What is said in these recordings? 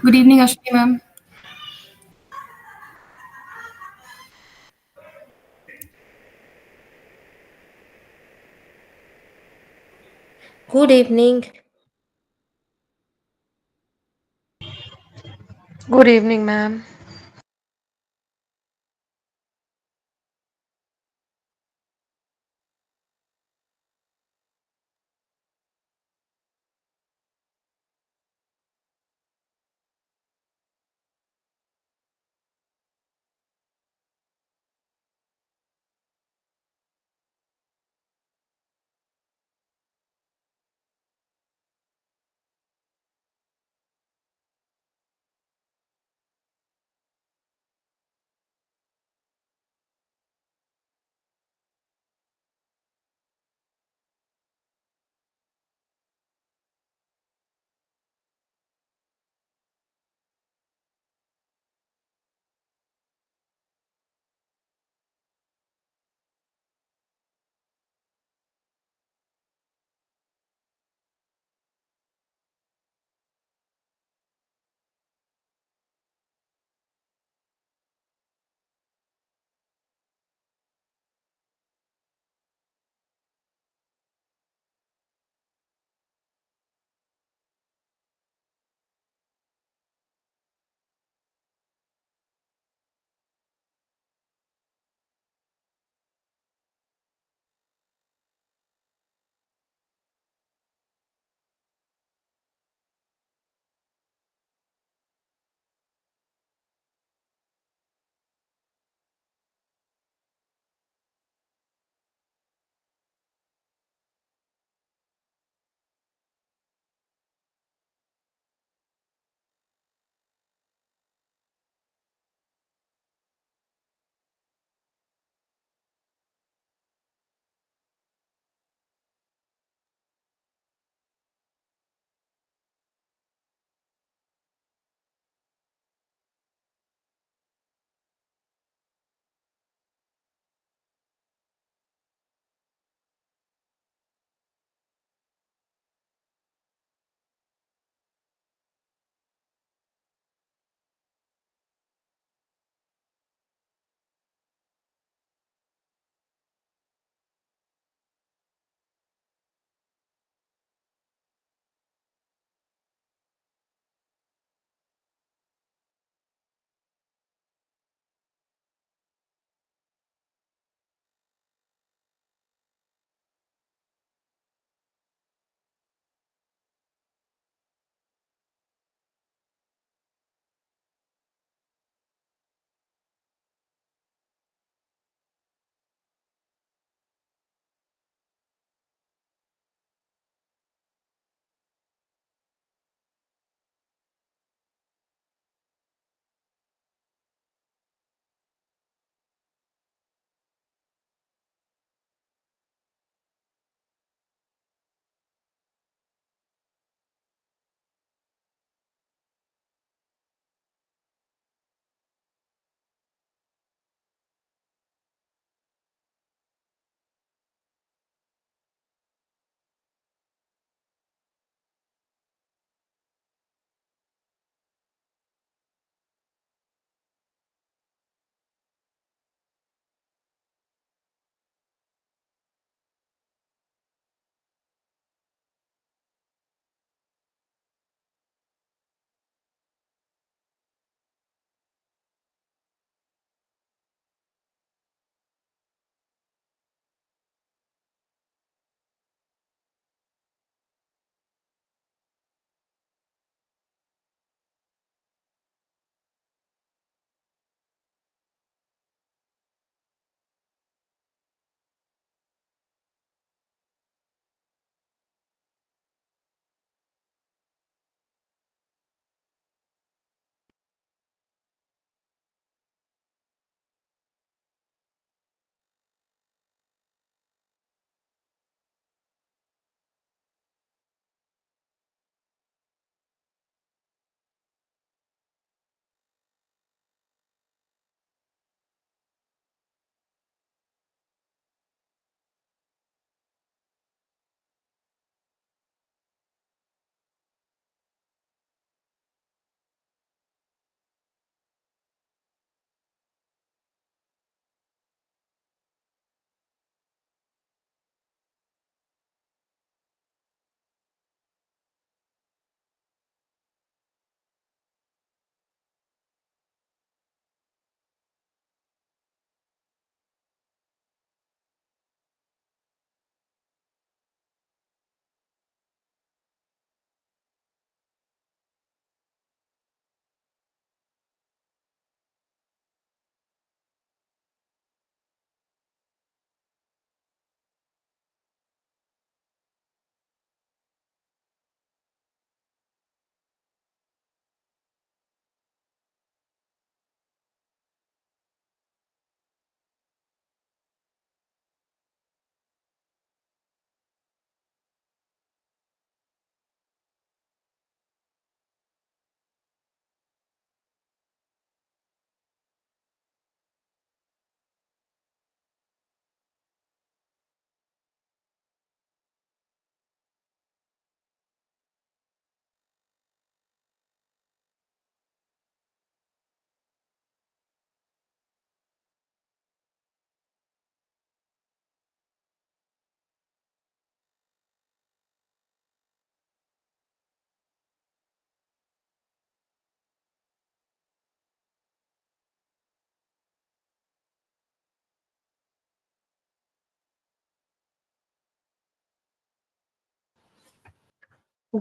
Good evening, Ashwini ma'am. Good evening. Good evening, ma'am.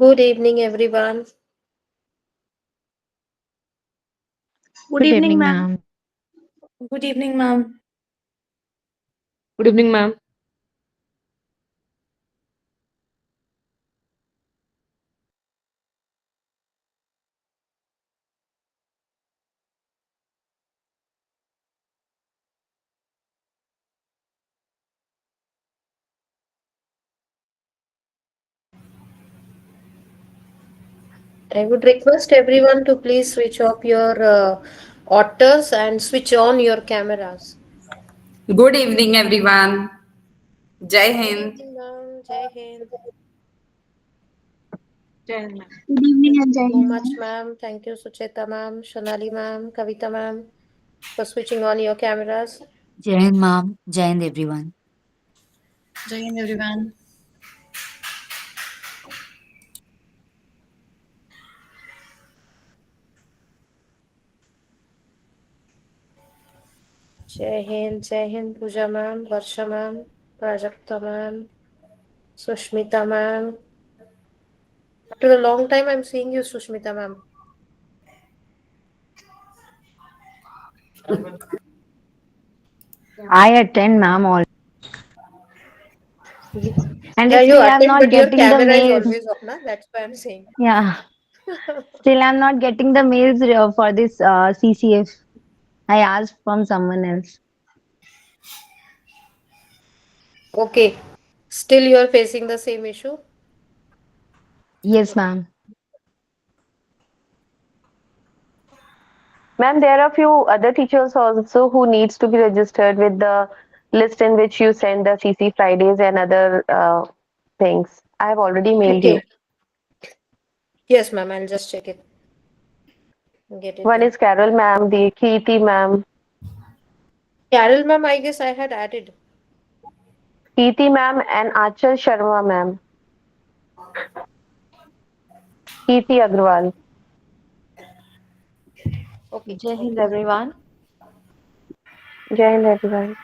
Good evening, everyone. Good Good evening, evening, ma'am. ma'am. Good evening, ma'am. Good evening, ma'am. I would request everyone to please switch off your otters and switch on your cameras. Good evening, everyone. Jai Good Hind. evening, ma'am. Jai Hind. Jai Hind, ma'am. Good evening Thank and you Jai so Hind, much, ma'am. ma'am. Thank you, Sucheta ma'am, Shonali ma'am, Kavita ma'am, for switching on your cameras. Jai Hind, ma'am. Jai Hind, everyone. Jai Hind, everyone. Jai Hind, Pooja ma'am, Varsha ma'am, Prajakta ma'am, Sushmita ma'am. After a long time, I'm seeing you, Sushmita ma'am. I attend, ma'am, all. And Yeah, you still I'm attend, not but your getting the camera is mails. always off, na? That's why I'm saying. Yeah, still I'm not getting the mails for this CCF. I asked from someone else. Okay. Still, you are facing the same issue. Yes, ma'am. Ma'am, there are few other teachers also who needs to be registered with the list in which you send the CC Fridays and other things. I have already mailed Okay. you. Yes, ma'am. I'll just check it and get it One done. is Carol ma'am, the Kirti ma'am. Carol, ma'am, I guess I had added. Kirti ma'am and Achal Sharma ma'am. Kirti Agrawal. Okay. Jai Hind, Okay. everyone. Jai Hind, everyone.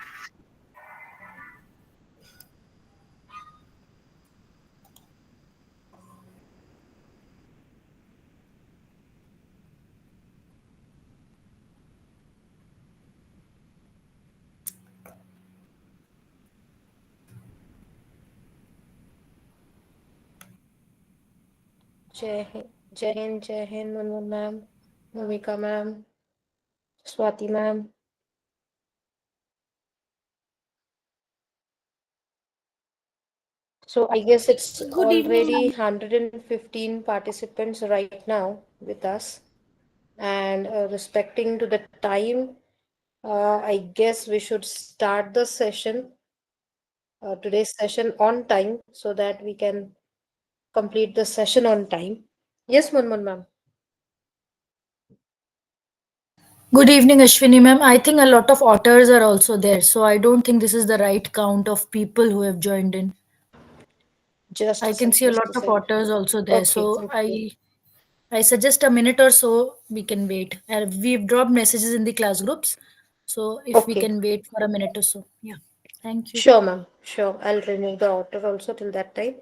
Jai Hind, Munmun ma'am, Bhumika ma'am, Swati ma'am. So I guess it's Good evening, already ma'am. 115 participants right now with us. And respecting to the time, I guess we should start the session, today's session on time so that we can complete the session on time. Yes, Munmun ma'am. Good evening, Ashwini ma'am. I think a lot of otters are also there, so I don't think this is the right count of people who have joined in. Just I a can sec, see a just lot a of sec. otters also there, Okay, so okay. I suggest a minute or so we can wait. We've dropped messages in the class groups, so if we Okay. can wait for a minute or so, yeah. Thank you. Sure, ma'am. Sure. I'll remove the order also till that time.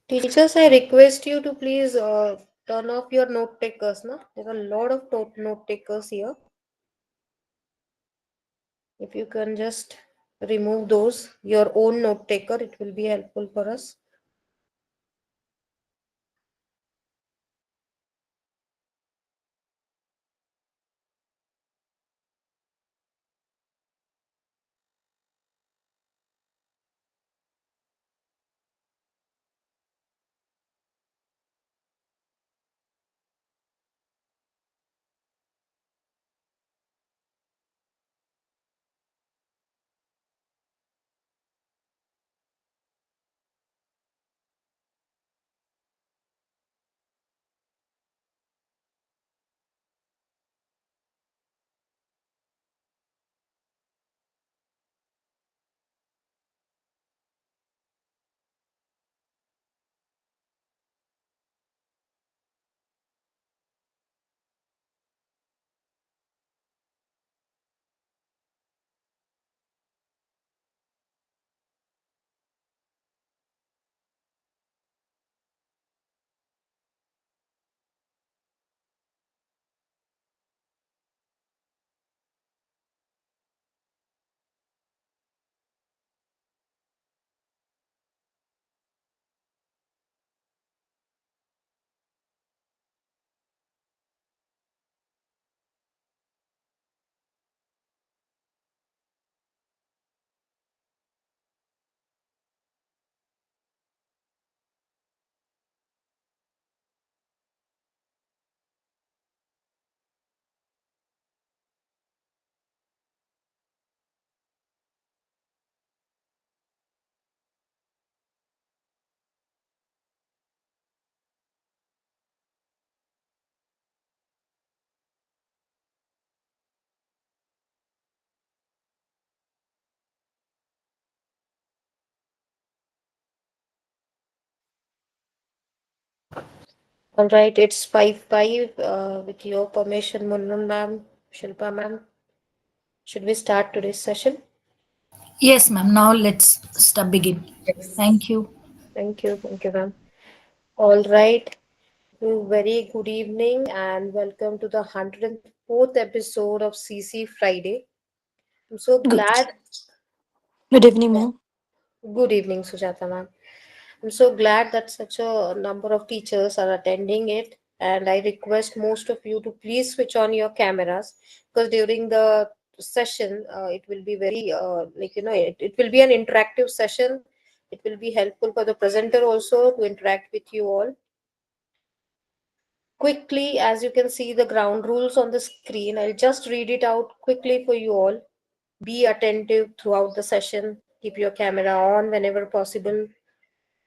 Teachers, I request you to please turn off your note takers. Na? There are a lot of note takers here. If you can just remove those, your own note taker. It will be helpful for us. All right, it's 5:05. With your permission, Munmun ma'am, Shilpa ma'am, should we start today's session? Yes, ma'am. Now let's start begin. Yes. Thank you. Thank you, ma'am. All right. Very good evening and welcome to the 104th episode of CC Friday. I'm so Good, glad. good evening, ma'am. Good evening, Sujata ma'am. I'm so glad that such a number of teachers are attending it, and I request most of you to please switch on your cameras because during the session, it will be very it will be an interactive session. It will be helpful for the presenter also to interact with you all. Quickly, as you can see the ground rules on the screen, I'll just read it out quickly for you all. Be attentive throughout the session. Keep your camera on whenever possible.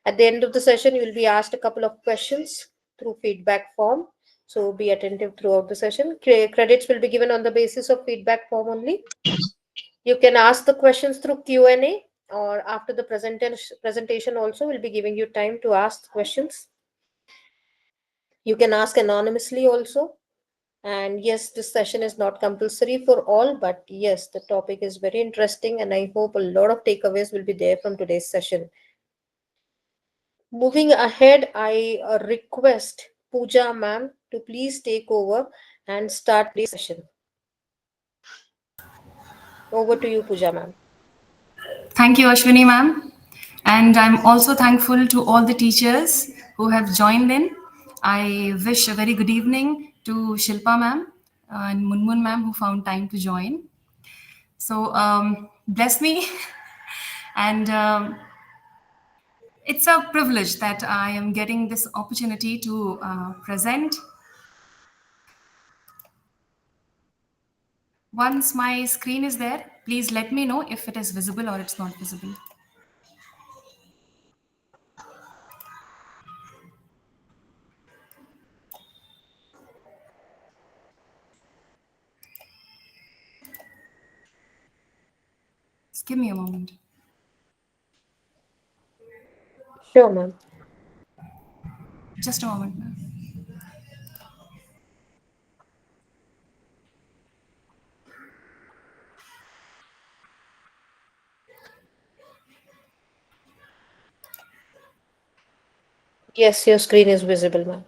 At the end of the session, you will be asked a couple of questions through feedback form. So be attentive throughout the session. Credits will be given on the basis of feedback form only. You can ask the questions through Q&A or after the presentation also will be giving you time to ask questions. You can ask anonymously also. And yes, this session is not compulsory for all, but yes, the topic is very interesting and I hope a lot of takeaways will be there from today's session. Moving ahead, I request Pooja ma'am to please take over and start the session. Over to you, Pooja ma'am. Thank you, Ashwini ma'am. And I'm also thankful to all the teachers who have joined in. I wish a very good evening to Shilpa ma'am and Munmun ma'am who found time to join. So, bless me. And it's a privilege that I am getting this opportunity to present. Once my screen is there, please let me know if it is visible or it's not visible. Just give me a moment. Sure, ma'am. Just a moment, ma'am. Yes, your screen is visible, ma'am.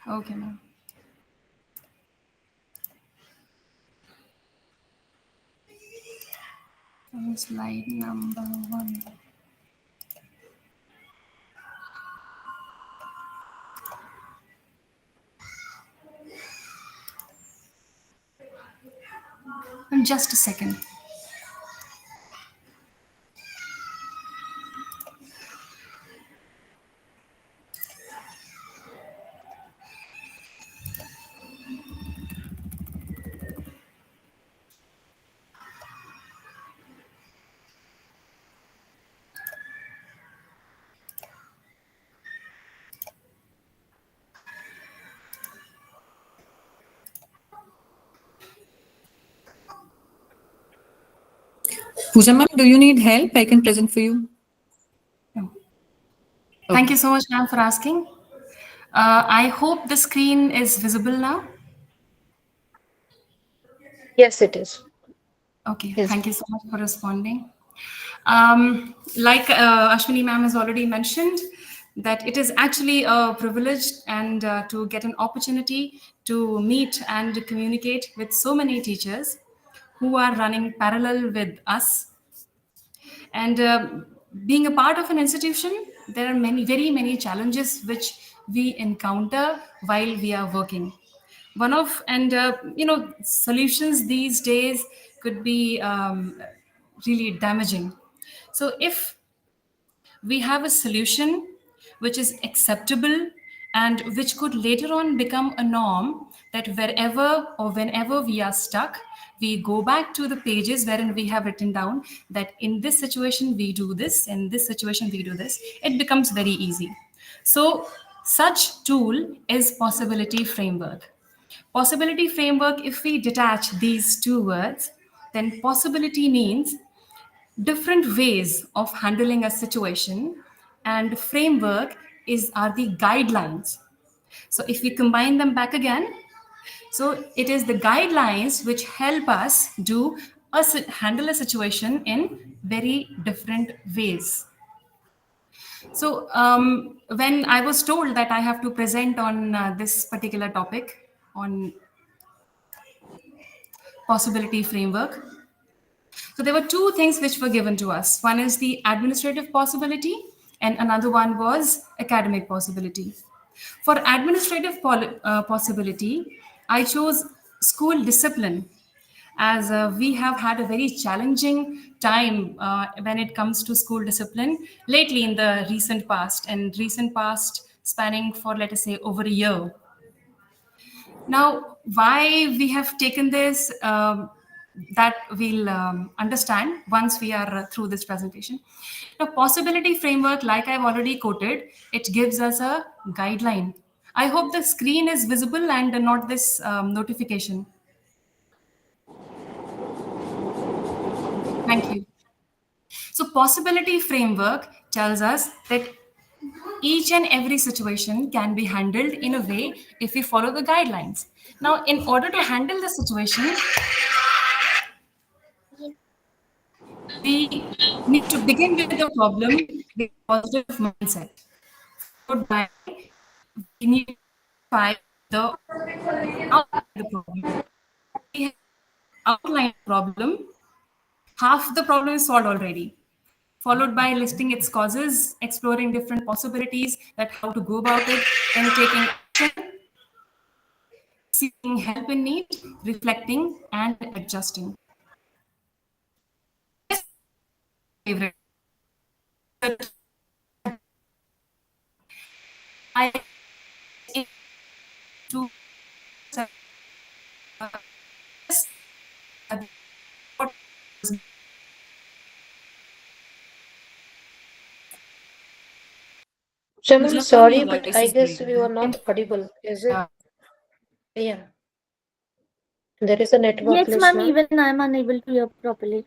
Okay, ma'am. On slide number 1. Just a second. Pooja ma'am, do you need help? I can present for you. No. Thank you so much, ma'am, for asking. I hope the screen is visible now. Yes, it is. Okay, Yes. thank you so much for responding. Like Ashwini ma'am has already mentioned, that it is actually a privilege and to get an opportunity to meet and communicate with so many teachers who are running parallel with us. And being a part of an institution, there are very many challenges which we encounter while we are working. One of, and solutions these days could be really damaging. So if we have a solution which is acceptable and which could later on become a norm, that wherever or whenever we are stuck, we go back to the pages wherein we have written down that in this situation we do this, in this situation we do this, it becomes very easy. So such tool is possibility framework. Possibility framework, if we detach these two words, then possibility means different ways of handling a situation, and framework are the guidelines. So if we combine them back again, so it is the guidelines which help us handle a situation in very different ways. So when I was told that I have to present on this particular topic on possibility framework, so there were two things which were given to us. One is the administrative possibility, and another one was academic possibility. For administrative possibility, I chose school discipline, as we have had a very challenging time when it comes to school discipline lately in the recent past, and recent past spanning for, let us say, over a year. Now, why we have taken this, that we'll understand once we are through this presentation. The possibility framework, like I've already quoted, it gives us a guideline. I hope the screen is visible and not this notification. Thank you. So possibility framework tells us that each and every situation can be handled in a way if we follow the guidelines. Now, in order to handle the situation, we need to begin with the problem with positive mindset. Followed by, we need to find the outline the problem. We have outlined the problem. Half the problem is solved already. Followed by listing its causes, exploring different possibilities that how to go about it, and taking action, seeking help in need, reflecting, and adjusting. Favorite. I to I'm sorry, but I guess we were not audible. Is it? Yeah. There is a network Yes, glitch, ma'am, ma'am. even I am unable to hear properly.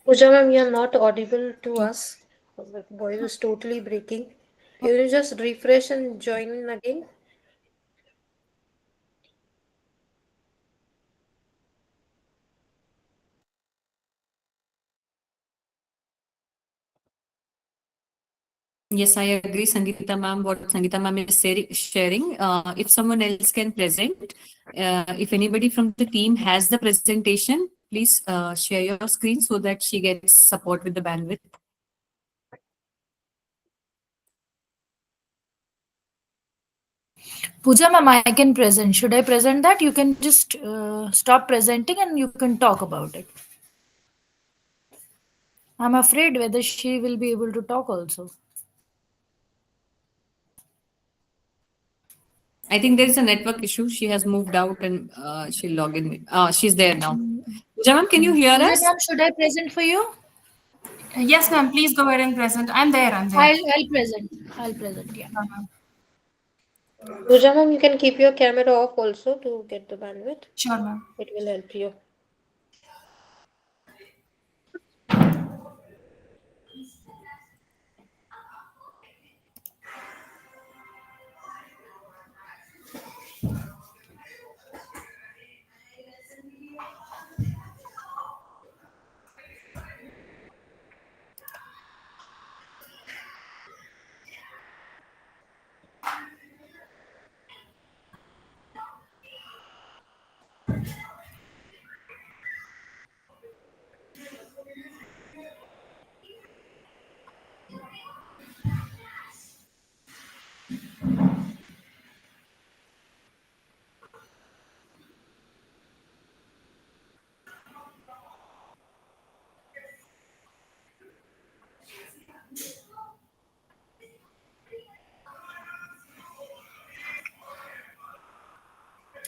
Pooja ma'am, you are not audible to us. The voice is totally breaking. Can you just refresh and join in again? Yes, I agree, Sangeeta ma'am, what Sangeeta ma'am is sharing. If someone else can present, if anybody from the team has the presentation, please share your screen so that she gets support with the bandwidth. Pooja ma'am, I can present. Should I present that? You can just stop presenting and you can talk about it. I'm afraid whether she will be able to talk also. I think there is a network issue. She has moved out and she'll log in. She's there now. Pooja ma'am, can you hear Pooja us? ma'am, should I present for you? Yes, ma'am. Please go ahead and present. I'm there. I'll present. I'll present, yeah. Pooja ma'am, you can keep your camera off also to get the bandwidth. Sure, ma'am. It will help you.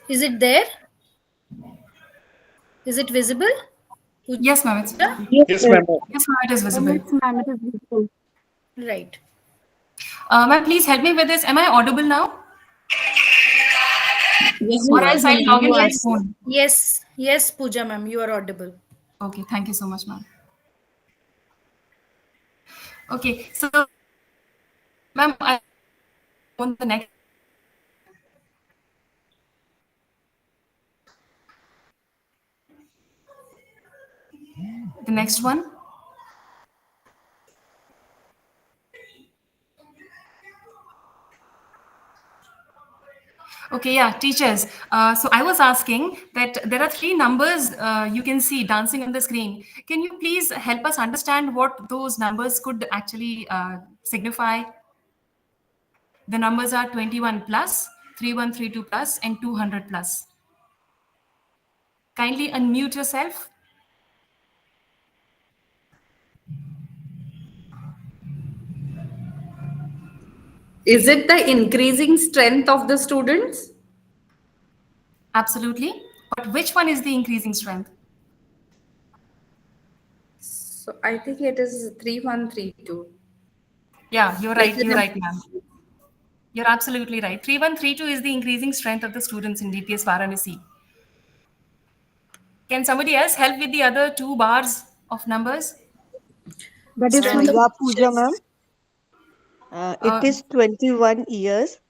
Is it there? Is it visible? Yes, ma'am. It's Yeah? Yes, ma'am. Yes, ma'am. It is visible. Yes, ma'am, it is visible. Right. Ma'am, please help me with this. Am I audible now? Yes, Or else I'll log in my Yes. phone. Yes, Pooja ma'am, you are audible. Okay, thank you so much, ma'am. Okay, so, ma'am, I want the next. The next one. Okay, yeah, teachers. So I was asking that there are three numbers you can see dancing on the screen. Can you please help us understand what those numbers could actually signify? The numbers are 21 plus, 3132 plus, and 200 plus. Kindly unmute yourself. Is it the increasing strength of the students? Absolutely. But which one is the increasing strength? So I think it is 3132. Yeah, you're Like right. the You're right, ma'am. You're absolutely right. 3132 is the increasing strength of the students in DPS Varanasi. Can somebody else help with the other two bars of numbers? That is Strength. yeah, Pooja ma'am. It Uh, is 21 years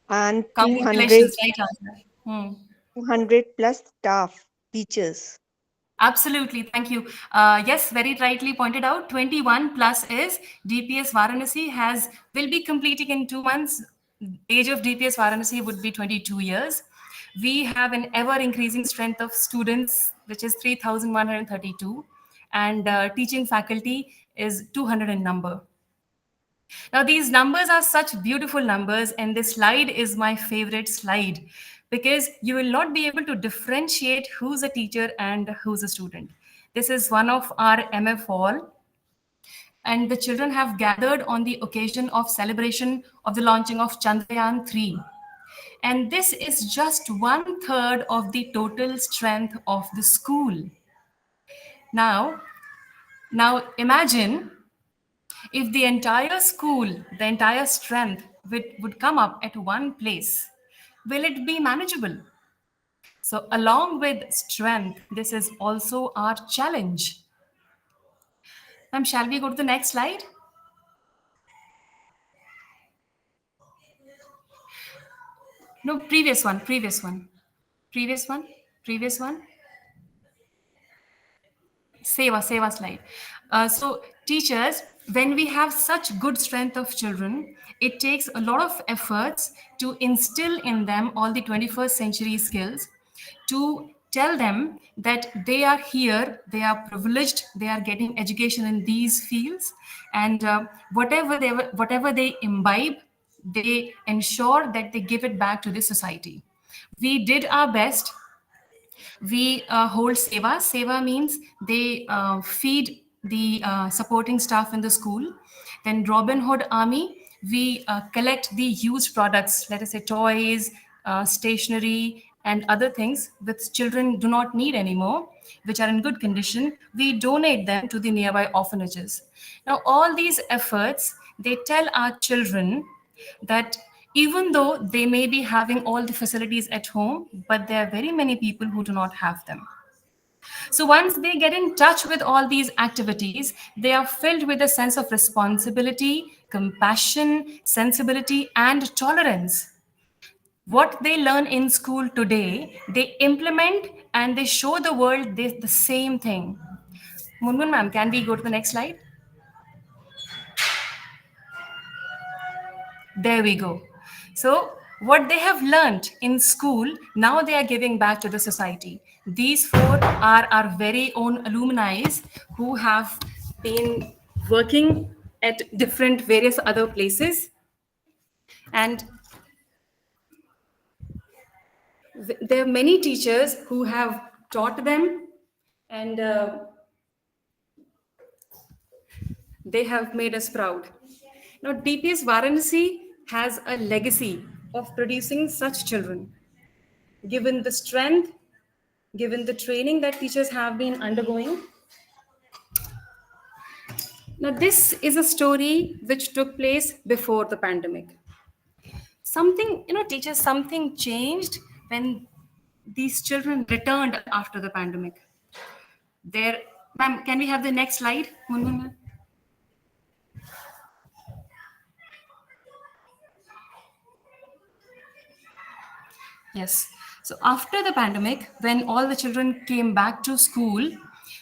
and 200, Congratulations, right answer. 200 plus staff, teachers. Absolutely, thank you. Yes, very rightly pointed out. 21 plus is DPS Varanasi will be completing in 2 months. Age of DPS Varanasi would be 22 years. We have an ever increasing strength of students, which is 3,132, and teaching faculty is 200 in number. Now, these numbers are such beautiful numbers, and this slide is my favorite slide because you will not be able to differentiate who's a teacher and who's a student. This is one of our MF Hall, and the children have gathered on the occasion of celebration of the launching of Chandrayaan 3. And this is just 1/3 of the total strength of the school. Now imagine if the entire school, the entire strength would come up at one place, will it be manageable? So, along with strength, this is also our challenge. Ma'am, shall we go to the next slide? No, previous one, previous one, previous one, previous one. Seva slide. So teachers, when we have such good strength of children, it takes a lot of efforts to instill in them all the 21st century skills, to tell them that they are here, they are privileged, they are getting education in these fields, and whatever they imbibe, they ensure that they give it back to the society. We did our best. We hold seva. Seva means they feed the supporting staff in the school. Then Robin Hood Army, we collect the used products, let us say toys, stationery, and other things which children do not need anymore, which are in good condition. We donate them to the nearby orphanages. Now, all these efforts, they tell our children that even though they may be having all the facilities at home, but there are very many people who do not have them. So once they get in touch with all these activities, they are filled with a sense of responsibility, compassion, sensibility, and tolerance. What they learn in school today, they implement and they show the world the same thing. Munmun ma'am, can we go to the next slide? There we go. So what they have learned in school, now they are giving back to the society. These four are our very own alumni who have been working at different various other places. And there are many teachers who have taught them, and they have made us proud. Now, DPS Varanasi has a legacy of producing such children. Given the strength, given the training that teachers have been undergoing. Now, this is a story which took place before the pandemic. Something, teachers, something changed when these children returned after the pandemic. Ma'am, can we have the next slide? Munmun? Yes. So after the pandemic, when all the children came back to school,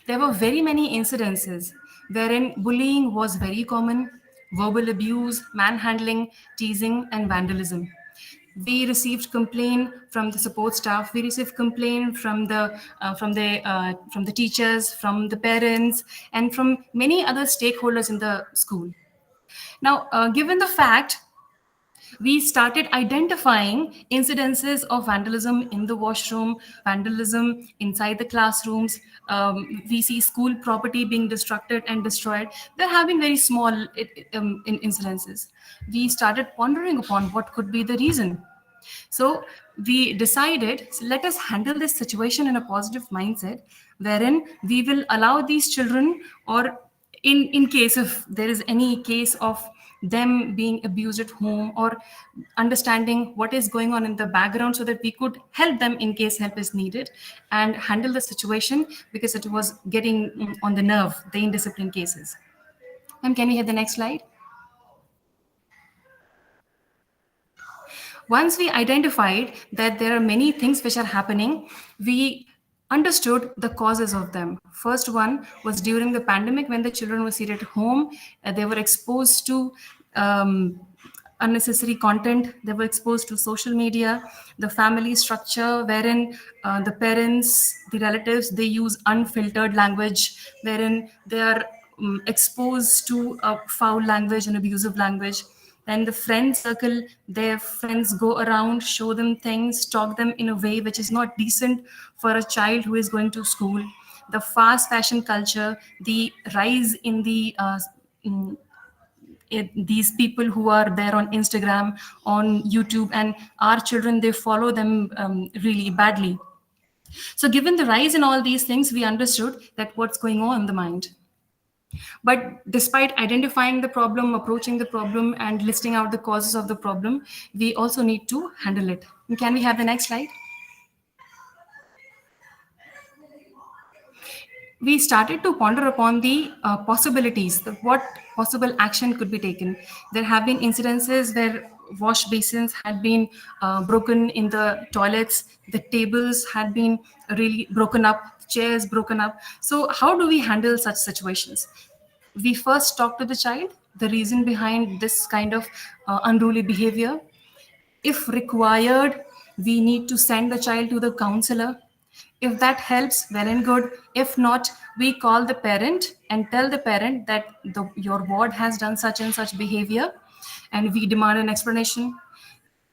there were very many incidences wherein bullying was very common, verbal abuse, manhandling, teasing, and vandalism. We received complaint from the support staff. We received complaint from the teachers, from the parents, and from many other stakeholders in the school. Now, given the fact, we started identifying incidences of vandalism in the washroom, vandalism inside the classrooms. We see school property being destructed and destroyed. They're having very small incidences. We started pondering upon what could be the reason. So we decided, let us handle this situation in a positive mindset, wherein we will allow these children, or in case if there is any case of them being abused at home, or understanding what is going on in the background, so that we could help them in case help is needed and handle the situation, because it was getting on the nerve, the indisciplined cases. Ma'am, can we have the next slide? Once we identified that there are many things which are happening, we understood the causes of them. First one was during the pandemic, when the children were seated at home, they were exposed to unnecessary content, they were exposed to social media, the family structure wherein the parents, the relatives, they use unfiltered language, wherein they are exposed to foul language and abusive language. Then the friend circle, their friends go around, show them things, talk them in a way which is not decent for a child who is going to school. The fast fashion culture, the rise in the these people who are there on Instagram, on YouTube, and our children, they follow them really badly. So given the rise in all these things, we understood that what's going on in the mind. But despite identifying the problem, approaching the problem, and listing out the causes of the problem, we also need to handle it. Can we have the next slide? We started to ponder upon the possibilities, what possible action could be taken. There have been incidences where wash basins had been broken in the toilets, the tables had been really broken up, chairs broken up. So how do we handle such situations? We first talk to the child, the reason behind this kind of unruly behavior. If required, we need to send the child to the counselor. If that helps, well and good. If not, we call the parent and tell the parent that your ward has done such and such behavior, and we demand an explanation.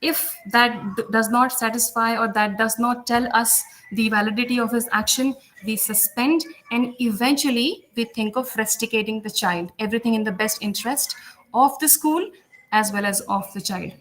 If that does not satisfy or that does not tell us the validity of his action, we suspend, and eventually we think of rusticating the child. Everything in the best interest of the school as well as of the child.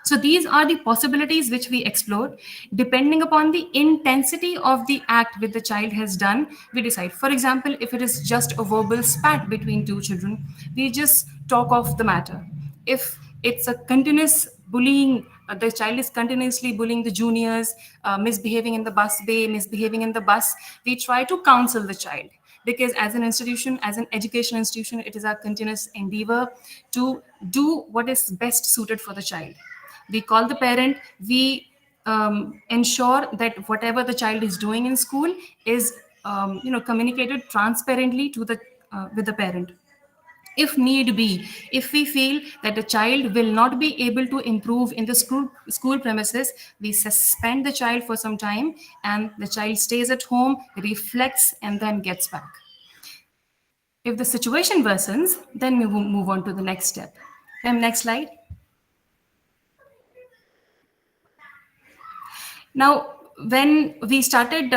So these are the possibilities which we explored. Depending upon the intensity of the act which the child has done, we decide. For example, if it is just a verbal spat between two children, we just talk of the matter. If it's a continuous bullying, the child is continuously bullying the juniors, misbehaving in the bus bay, misbehaving in the bus, we try to counsel the child. Because as an institution, as an educational institution, it is our continuous endeavor to do what is best suited for the child. We call the parent, we ensure that whatever the child is doing in school is communicated transparently to the with the parent. If need be, if we feel that the child will not be able to improve in the school premises, we suspend the child for some time, and the child stays at home, reflects, and then gets back. If the situation worsens, then we will move on to the next step. Next slide. Now, when we started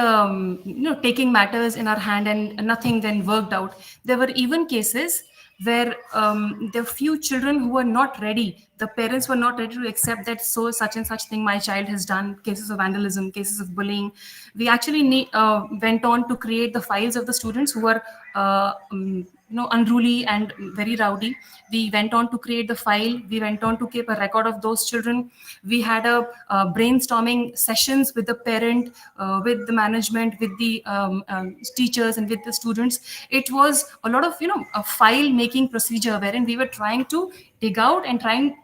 taking matters in our hand and nothing then worked out, there were even cases where there were few children who were not ready. The parents were not ready to accept that such and such thing my child has done, cases of vandalism, cases of bullying. We actually went on to create the files of the students who were unruly and very rowdy. We went on to create the file. We went on to keep a record of those children. We had a brainstorming sessions with the parent, with the management, with the teachers, and with the students. It was a lot of a file making procedure wherein we were trying to dig out and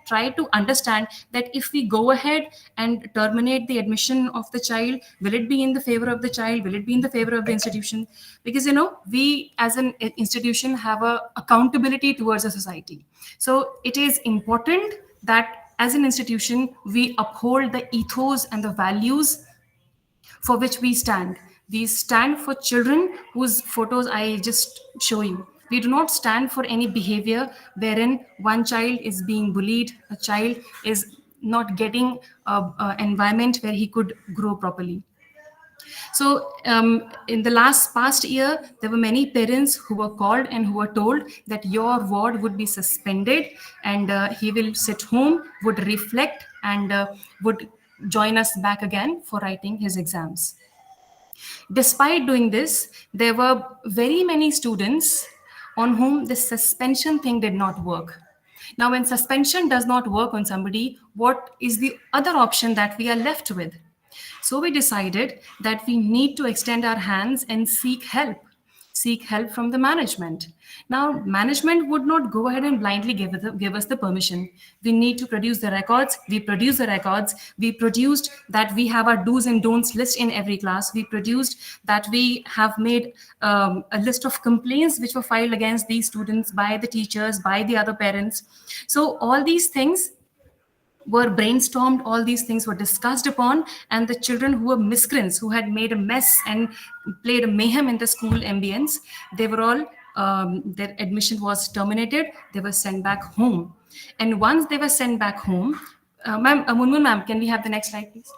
try to understand that if we go ahead and terminate the admission of the child, will it be in the favor of the child? Will it be in the favor of the institution? Because we as an institution have a accountability towards a society. So it is important that as an institution we uphold the ethos and the values for which we stand. We stand for children whose photos I just show you. We do not stand for any behavior wherein one child is being bullied, a child is not getting an environment where he could grow properly. So in the past year, there were many parents who were called and who were told that your ward would be suspended, and he will sit home, would reflect, and would join us back again for writing his exams. Despite doing this, there were very many students on whom the suspension thing did not work. Now, when suspension does not work on somebody, what is the other option that we are left with? So we decided that we need to extend our hands and seek help from the management. Now, management would not go ahead and blindly give us the permission. We need to produce the records. We produce the records. We produced that we have our do's and don'ts list in every class. We produced that we have made a list of complaints which were filed against these students by the teachers, by the other parents. So all these things were brainstormed, all these things were discussed upon, and the children who were miscreants, who had made a mess and played a mayhem in the school ambience, they were all, their admission was terminated, they were sent back home. And once they were sent back home, Munmun ma'am, can we have the next slide, please?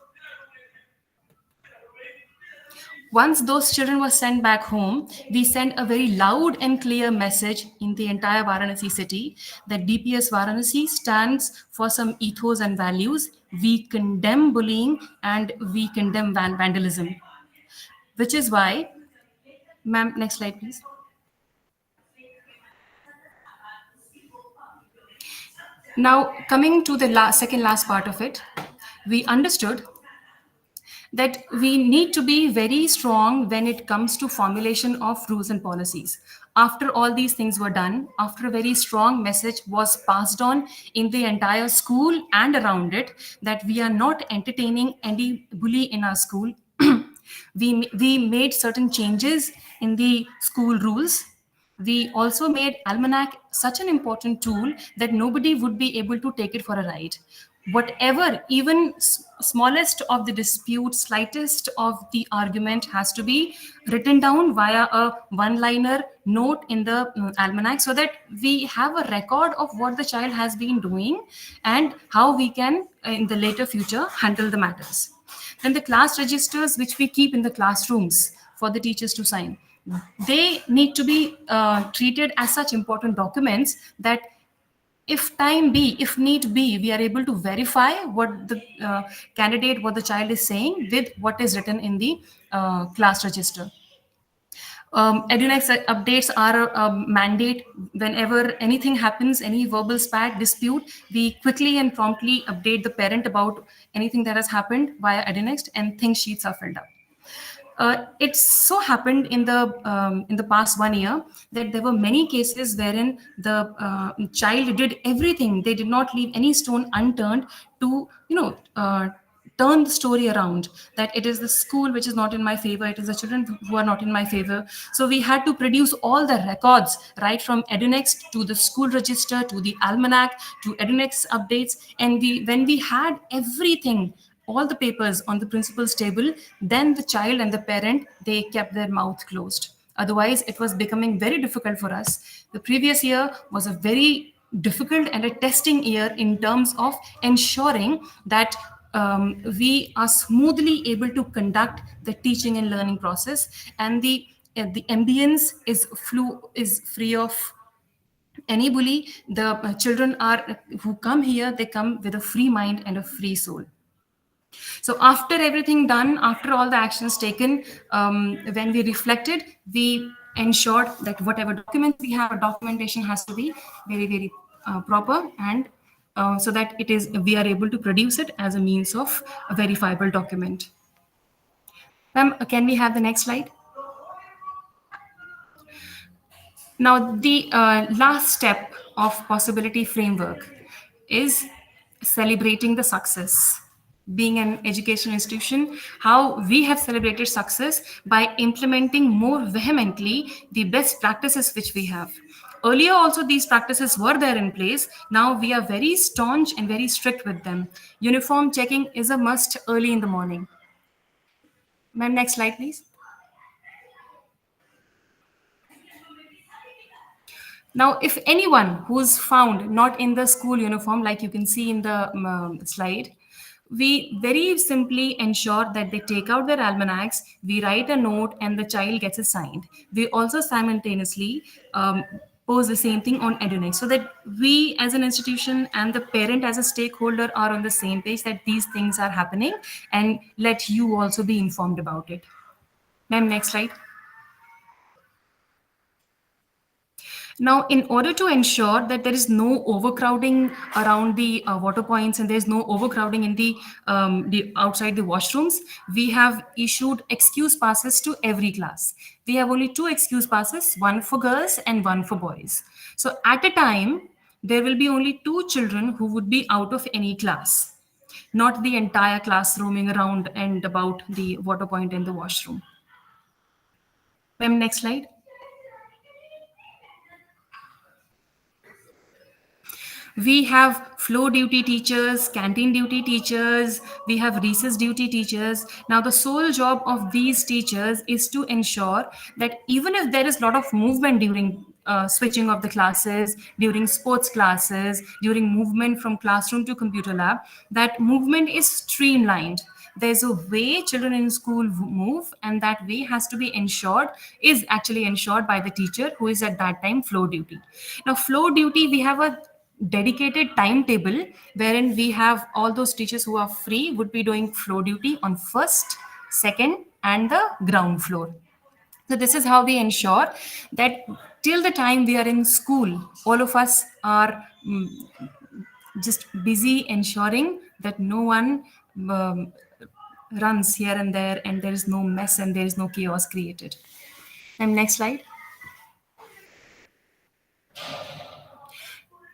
Once those children were sent back home, we sent a very loud and clear message in the entire Varanasi city that DPS Varanasi stands for some ethos and values. We condemn bullying and we condemn vandalism. Which is why, ma'am, next slide, please. Now, coming to the second last part of it, we understood that we need to be very strong when it comes to formulation of rules and policies. After all these things were done, after a very strong message was passed on in the entire school and around it, that we are not entertaining any bully in our school, we made certain changes in the school rules. We also made Almanac such an important tool that nobody would be able to take it for a ride. Whatever, even smallest of the dispute, slightest of the argument has to be written down via a one-liner note in the Almanac, so that we have a record of what the child has been doing and how we can, in the later future, handle the matters. Then the class registers, which we keep in the classrooms for the teachers to sign, they need to be treated as such important documents that if need be, we are able to verify what the candidate, what the child is saying with what is written in the class register. EduNext updates are a mandate. Whenever anything happens, any verbal spat, dispute, we quickly and promptly update the parent about anything that has happened via EduNext, and things sheets are filled up. It so happened in the past 1 year that there were many cases wherein the child did everything. They did not leave any stone unturned to turn the story around, that it is the school which is not in my favor, it is the children who are not in my favor. So we had to produce all the records, right from EduNext to the school register to the Almanac to EduNext updates. And when we had everything, all the papers on the principal's table, then the child and the parent, they kept their mouth closed. Otherwise, it was becoming very difficult for us. The previous year was a very difficult and a testing year in terms of ensuring that we are smoothly able to conduct the teaching and learning process, and the ambience is free of any bully. The children who come here, they come with a free mind and a free soul. So after everything done, after all the actions taken, when we reflected, we ensured that whatever documents we have, documentation has to be very, very proper, and so that we are able to produce it as a means of a verifiable document. Ma'am, can we have the next slide? Now, the last step of possibility framework is celebrating the success. Being an educational institution, how we have celebrated success by implementing more vehemently the best practices which we have. Earlier also these practices were there in place. Now we are very staunch and very strict with them. Uniform checking is a must early in the morning. Ma'am, next slide, please. Now, if anyone who's found not in the school uniform, like you can see in the slide, we very simply ensure that they take out their almanacs, we write a note, and the child gets assigned. We also simultaneously pose the same thing on EduNext, so that we as an institution and the parent as a stakeholder are on the same page that these things are happening, and let you also be informed about it. Ma'am, next slide. Now, in order to ensure that there is no overcrowding around the water points and there's no overcrowding in the outside the washrooms, we have issued excuse passes to every class. We have only 2 excuse passes, one for girls and one for boys. So at a time, there will be only 2 children who would be out of any class, not the entire class roaming around and about the water point and the washroom. Ma'am, next slide. We have floor duty teachers, canteen duty teachers, we have recess duty teachers. Now, the sole job of these teachers is to ensure that even if there is a lot of movement during switching of the classes, during sports classes, during movement from classroom to computer lab, that movement is streamlined. There's a way children in school move, and that way has to be ensured, is actually ensured by the teacher who is at that time floor duty. Now, floor duty, we have a dedicated timetable wherein we have all those teachers who are free would be doing floor duty on first, second, and the ground floor. So this is how we ensure that till the time we are in school, all of us are just busy ensuring that no one runs here and there, and there is no mess and there is no chaos created. And next slide.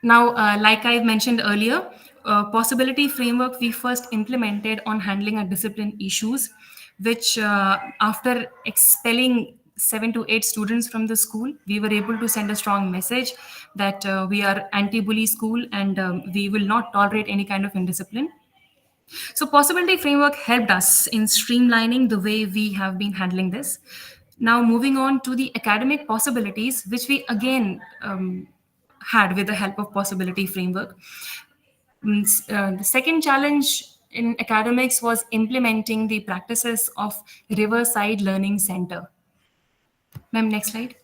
Now, like I mentioned earlier, possibility framework we first implemented on handling our discipline issues, which after expelling 7 to 8 students from the school, we were able to send a strong message that we are anti-bully school and we will not tolerate any kind of indiscipline. So possibility framework helped us in streamlining the way we have been handling this. Now moving on to the academic possibilities, which we again had with the help of possibility framework. The second challenge in academics was implementing the practices of Riverside Learning Center. Ma'am, next slide.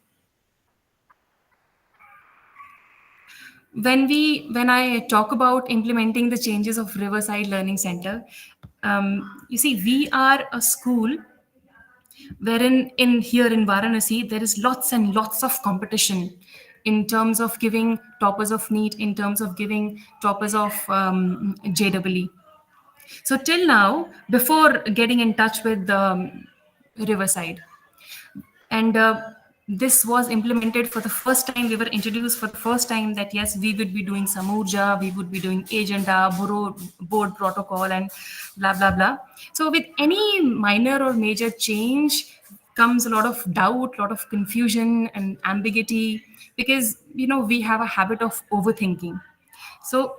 When I talk about implementing the changes of Riverside Learning Center, you see, we are a school wherein here in Varanasi, there is lots and lots of competition in terms of giving toppers of NEET, in terms of giving toppers of JEE. So till now, before getting in touch with Riverside, and this was implemented for the first time. We were introduced for the first time that yes, we would be doing Samurja, we would be doing Agenda, board protocol, and blah, blah, blah. So with any minor or major change comes a lot of doubt, a lot of confusion and ambiguity, because, you know, we have a habit of overthinking. So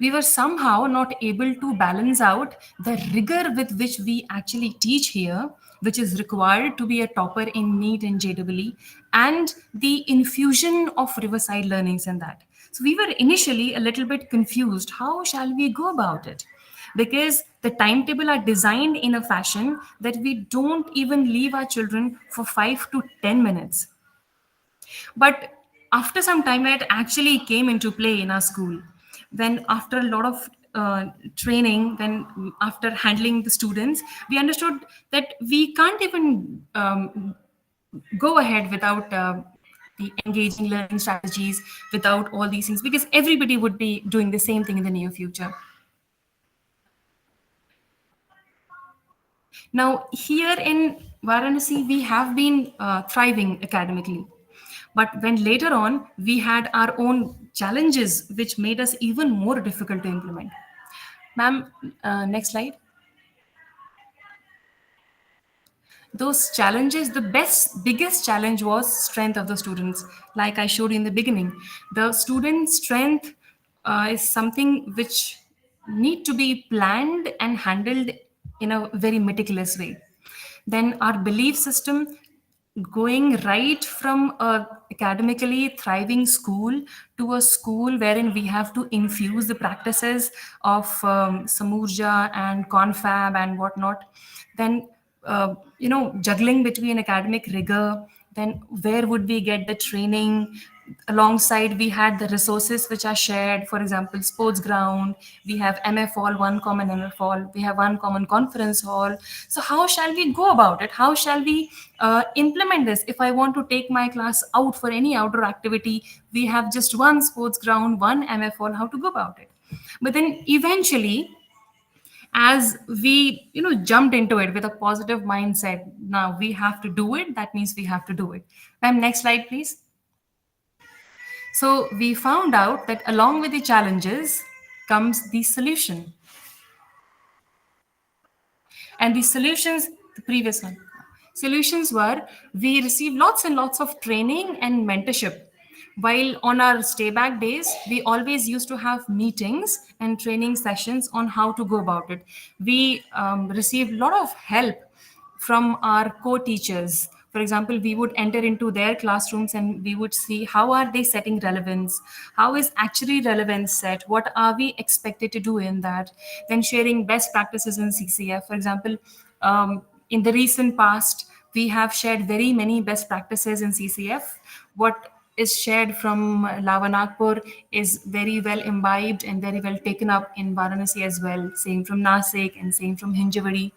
we were somehow not able to balance out the rigor with which we actually teach here, which is required to be a topper in NEET and JEE, and the infusion of Riverside learnings in that. So we were initially a little bit confused. How shall we go about it? Because the timetable are designed in a fashion that we don't even leave our children for 5 to 10 minutes. But after some time, it actually came into play in our school. Then after a lot of training, then after handling the students, we understood that we can't even go ahead without the engaging learning strategies, without all these things, because everybody would be doing the same thing in the near future. Now, here in Varanasi, we have been thriving academically. But when later on, we had our own challenges, which made us even more difficult to implement. Ma'am, next slide. Those challenges, the biggest challenge was strength of the students. Like I showed you in the beginning, the student strength is something which need to be planned and handled in a very meticulous way. Then our belief system, going right from a academically thriving school to a school wherein we have to infuse the practices of Samurja and Confab and whatnot. Then juggling between academic rigor, then where would we get the training? Alongside, we had the resources which are shared. For example, sports ground, we have MF hall, one common MF hall, we have one common conference hall. So how shall we go about it? How shall we implement this? If I want to take my class out for any outdoor activity, we have just one sports ground, one MF hall. How to go about it? But then eventually, as we jumped into it with a positive mindset, now we have to do it, that means we have to do it. Ma'am, next slide please. So we found out that along with the challenges comes the solution. And the solutions, the previous one, solutions were, we received lots and lots of training and mentorship. While on our stay back days, we always used to have meetings and training sessions on how to go about it. We received a lot of help from our co-teachers. For example, we would enter into their classrooms and we would see how are they setting relevance, how is actually relevance set, what are we expected to do in that. Then sharing best practices in CCF. For example, in the recent past, we have shared very many best practices in CCF. What is shared from Lava Nagpur is very well imbibed and very well taken up in Varanasi as well. Same from Nasik and same from Hinjawadi.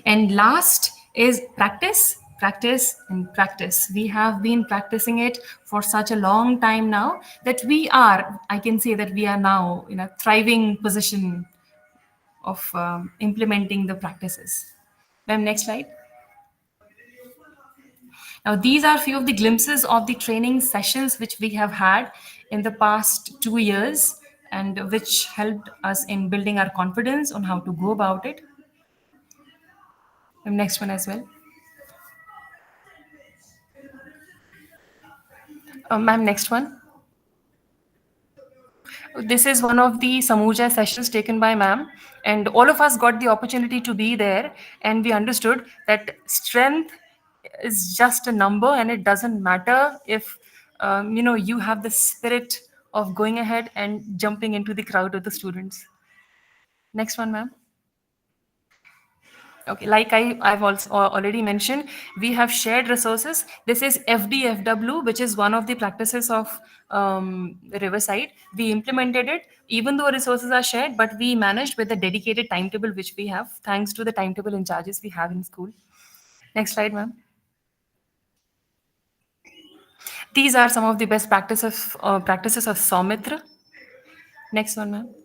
And last is practice, practice, and practice. We have been practicing it for such a long time now that I can say that we are now in a thriving position of implementing the practices. Ma'am, next slide. Now, these are few of the glimpses of the training sessions which we have had in the past 2 years and which helped us in building our confidence on how to go about it. And next one as well. Ma'am, next one. This is one of the Samuja sessions taken by ma'am, and all of us got the opportunity to be there, and we understood that strength is just a number, and it doesn't matter if you have the spirit of going ahead and jumping into the crowd of the students. Next one, ma'am. Okay, like I've also already mentioned, we have shared resources. This is FDFW, which is one of the practices of Riverside. We implemented it, even though resources are shared, but we managed with the dedicated timetable which we have, thanks to the timetable in charges we have in school. Next slide, ma'am. These are some of the best practices of Saumitra. Next one, ma'am.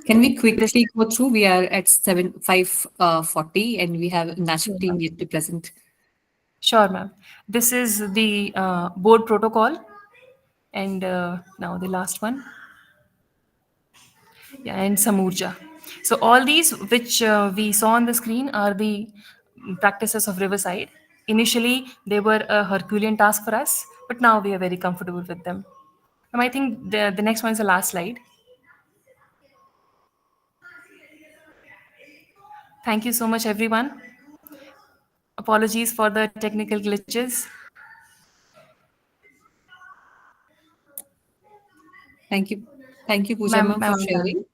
Can we quickly go through? We are at 5:40 and we have national team yet to present. Sure, ma'am. This is the board protocol. And now the last one. Yeah, and Samurja. So all these which we saw on the screen are the practices of Riverside. Initially, they were a Herculean task for us, but now we are very comfortable with them. I think the next one is the last slide. Thank you so much, everyone. Apologies for the technical glitches. Thank you. Thank you, Pooja ma'am, for sharing.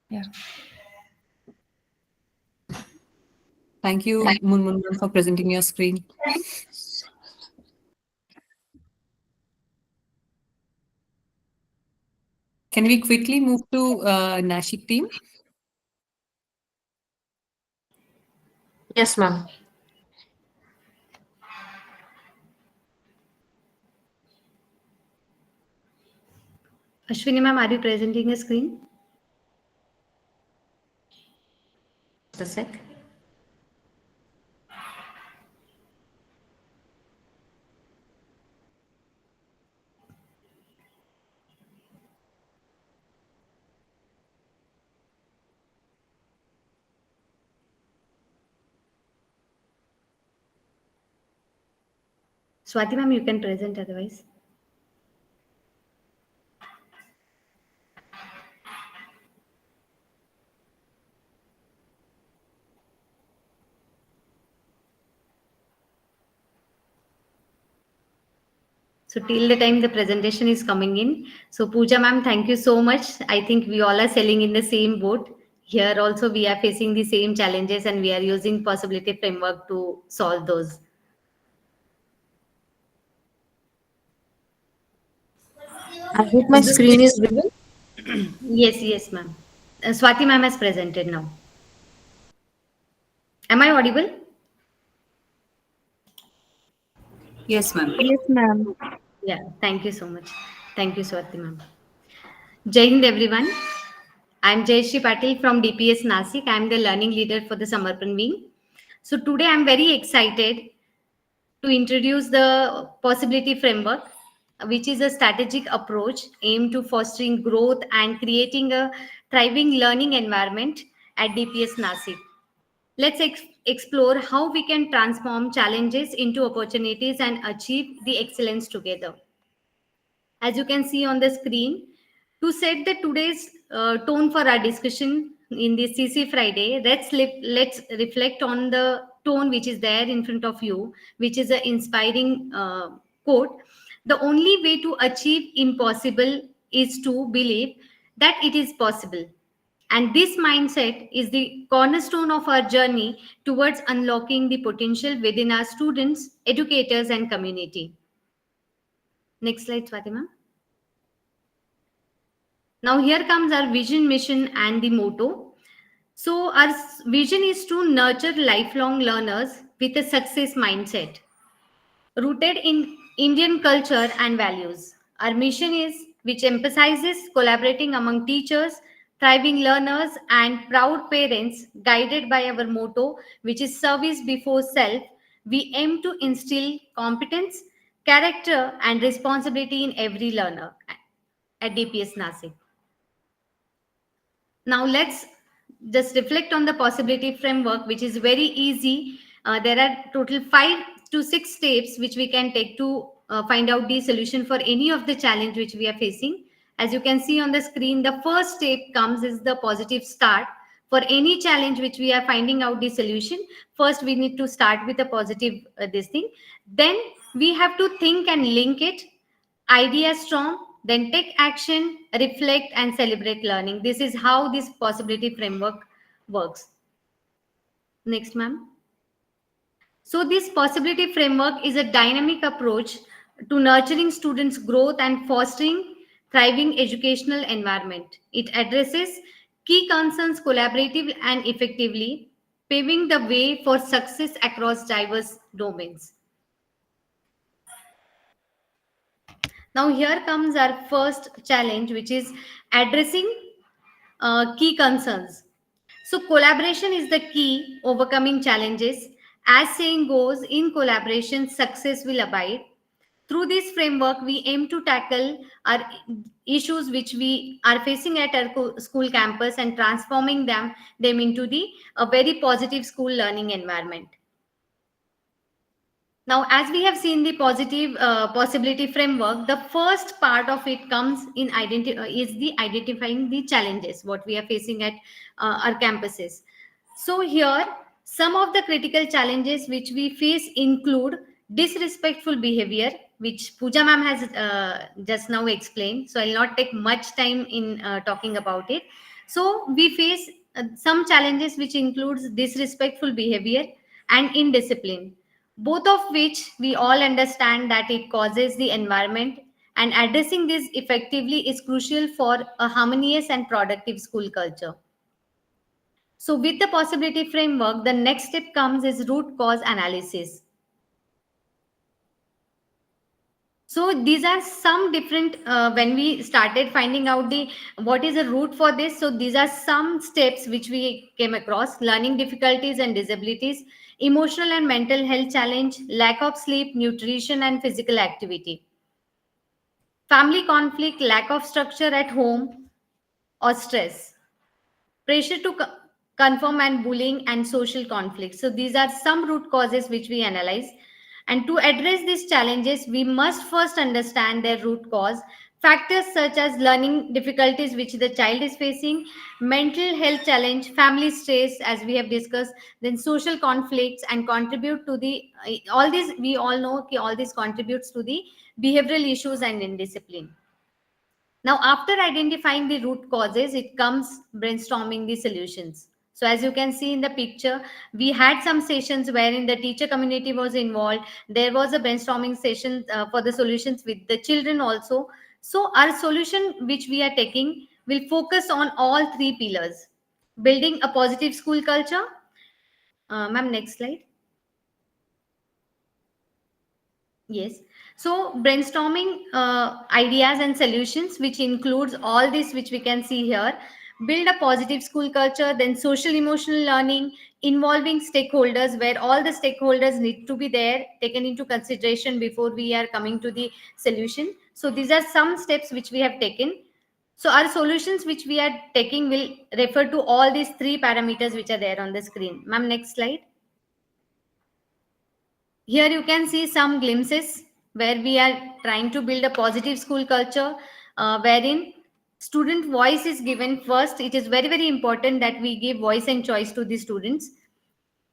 Yeah. Thank you, Munmun ma'am, for presenting your screen. Can we quickly move to Nashik team? Yes, ma'am. Ashwini ma'am, are you presenting a screen? Just a sec. Swati ma'am, you can present otherwise. So till the time the presentation is coming in. So Pooja ma'am, thank you so much. I think we all are sailing in the same boat. Here also we are facing the same challenges and we are using possibility framework to solve those. I hope my screen is visible. Yes, ma'am. Swati ma'am has presented now. Am I audible? Yes, ma'am. Yes, ma'am. Yeah, thank you so much. Thank you, Swati ma'am. Jai Hind, everyone. I'm Jayashree Patil from DPS Nasik. I'm the learning leader for the Samarpan wing. So today I'm very excited to introduce the possibility framework, which is a strategic approach aimed to fostering growth and creating a thriving learning environment at DPS Nasik. Let's explore how we can transform challenges into opportunities and achieve the excellence together. As you can see on the screen, to set the today's tone for our discussion in this CC Friday, let's reflect on the tone which is there in front of you, which is an inspiring quote. The only way to achieve impossible is to believe that it is possible. And this mindset is the cornerstone of our journey towards unlocking the potential within our students, educators, and community. Next slide, Swatima. Now here comes our vision, mission, and the motto. So our vision is to nurture lifelong learners with a success mindset, rooted in Indian culture and values. Our mission is which emphasizes collaborating among teachers, thriving learners, and proud parents, guided by our motto, which is service before self. We aim to instill competence, character, and responsibility in every learner at DPS Nasik. Now let's just reflect on the possibility framework, which is very easy. There are total 5 to 6 steps which we can take to find out the solution for any of the challenge which we are facing. As you can see on the screen, the first step comes is the positive start. For any challenge which we are finding out the solution, first we need to start with a positive this thing. Then we have to think and link it, idea storm, then take action, reflect, and celebrate learning. This is how this possibility framework works. Next, ma'am. So this possibility framework is a dynamic approach to nurturing students' growth and fostering thriving educational environment. It addresses key concerns collaboratively and effectively, paving the way for success across diverse domains. Now here comes our first challenge, which is addressing key concerns. So collaboration is the key, overcoming challenges. As saying goes, in collaboration, success will abide. Through this framework, we aim to tackle our issues which we are facing at our school campus and transforming them into a very positive school learning environment. Now, as we have seen the positive possibility framework, the first part of it comes in identifying the challenges what we are facing at our campuses. So here, some of the critical challenges which we face include disrespectful behavior, which Pooja ma'am has just now explained. So I'll not take much time in talking about it. So we face some challenges which includes disrespectful behavior and indiscipline, both of which we all understand that it causes the environment, and addressing this effectively is crucial for a harmonious and productive school culture. So with the possibility framework, the next step comes is root cause analysis. So these are some different, when we started finding out what is the root for this. So these are some steps which we came across: learning difficulties and disabilities, emotional and mental health challenge, lack of sleep, nutrition and physical activity, family conflict, lack of structure at home or stress, pressure to conform and bullying and social conflict. So these are some root causes which we analyze. And to address these challenges, we must first understand their root cause. Factors such as learning difficulties which the child is facing, mental health challenge, family stress, as we have discussed, then social conflicts, and contribute to the all these, we all know all this contributes to the behavioral issues and indiscipline. Now, after identifying the root causes, it comes brainstorming the solutions. So as you can see in the picture, we had some sessions wherein the teacher community was involved. There was a brainstorming session for the solutions with the children also. So our solution which we are taking will focus on all 3 pillars: building a positive school culture. Ma'am, next slide. Yes. So brainstorming ideas and solutions, which includes all this which we can see here: build a positive school culture, then social emotional learning, involving stakeholders, where all the stakeholders need to be there, taken into consideration before we are coming to the solution. So these are some steps which we have taken. So our solutions which we are taking will refer to all these 3 parameters which are there on the screen. Ma'am, next slide. Here you can see some glimpses where we are trying to build a positive school culture, wherein student voice is given first. It is very, very important that we give voice and choice to the students.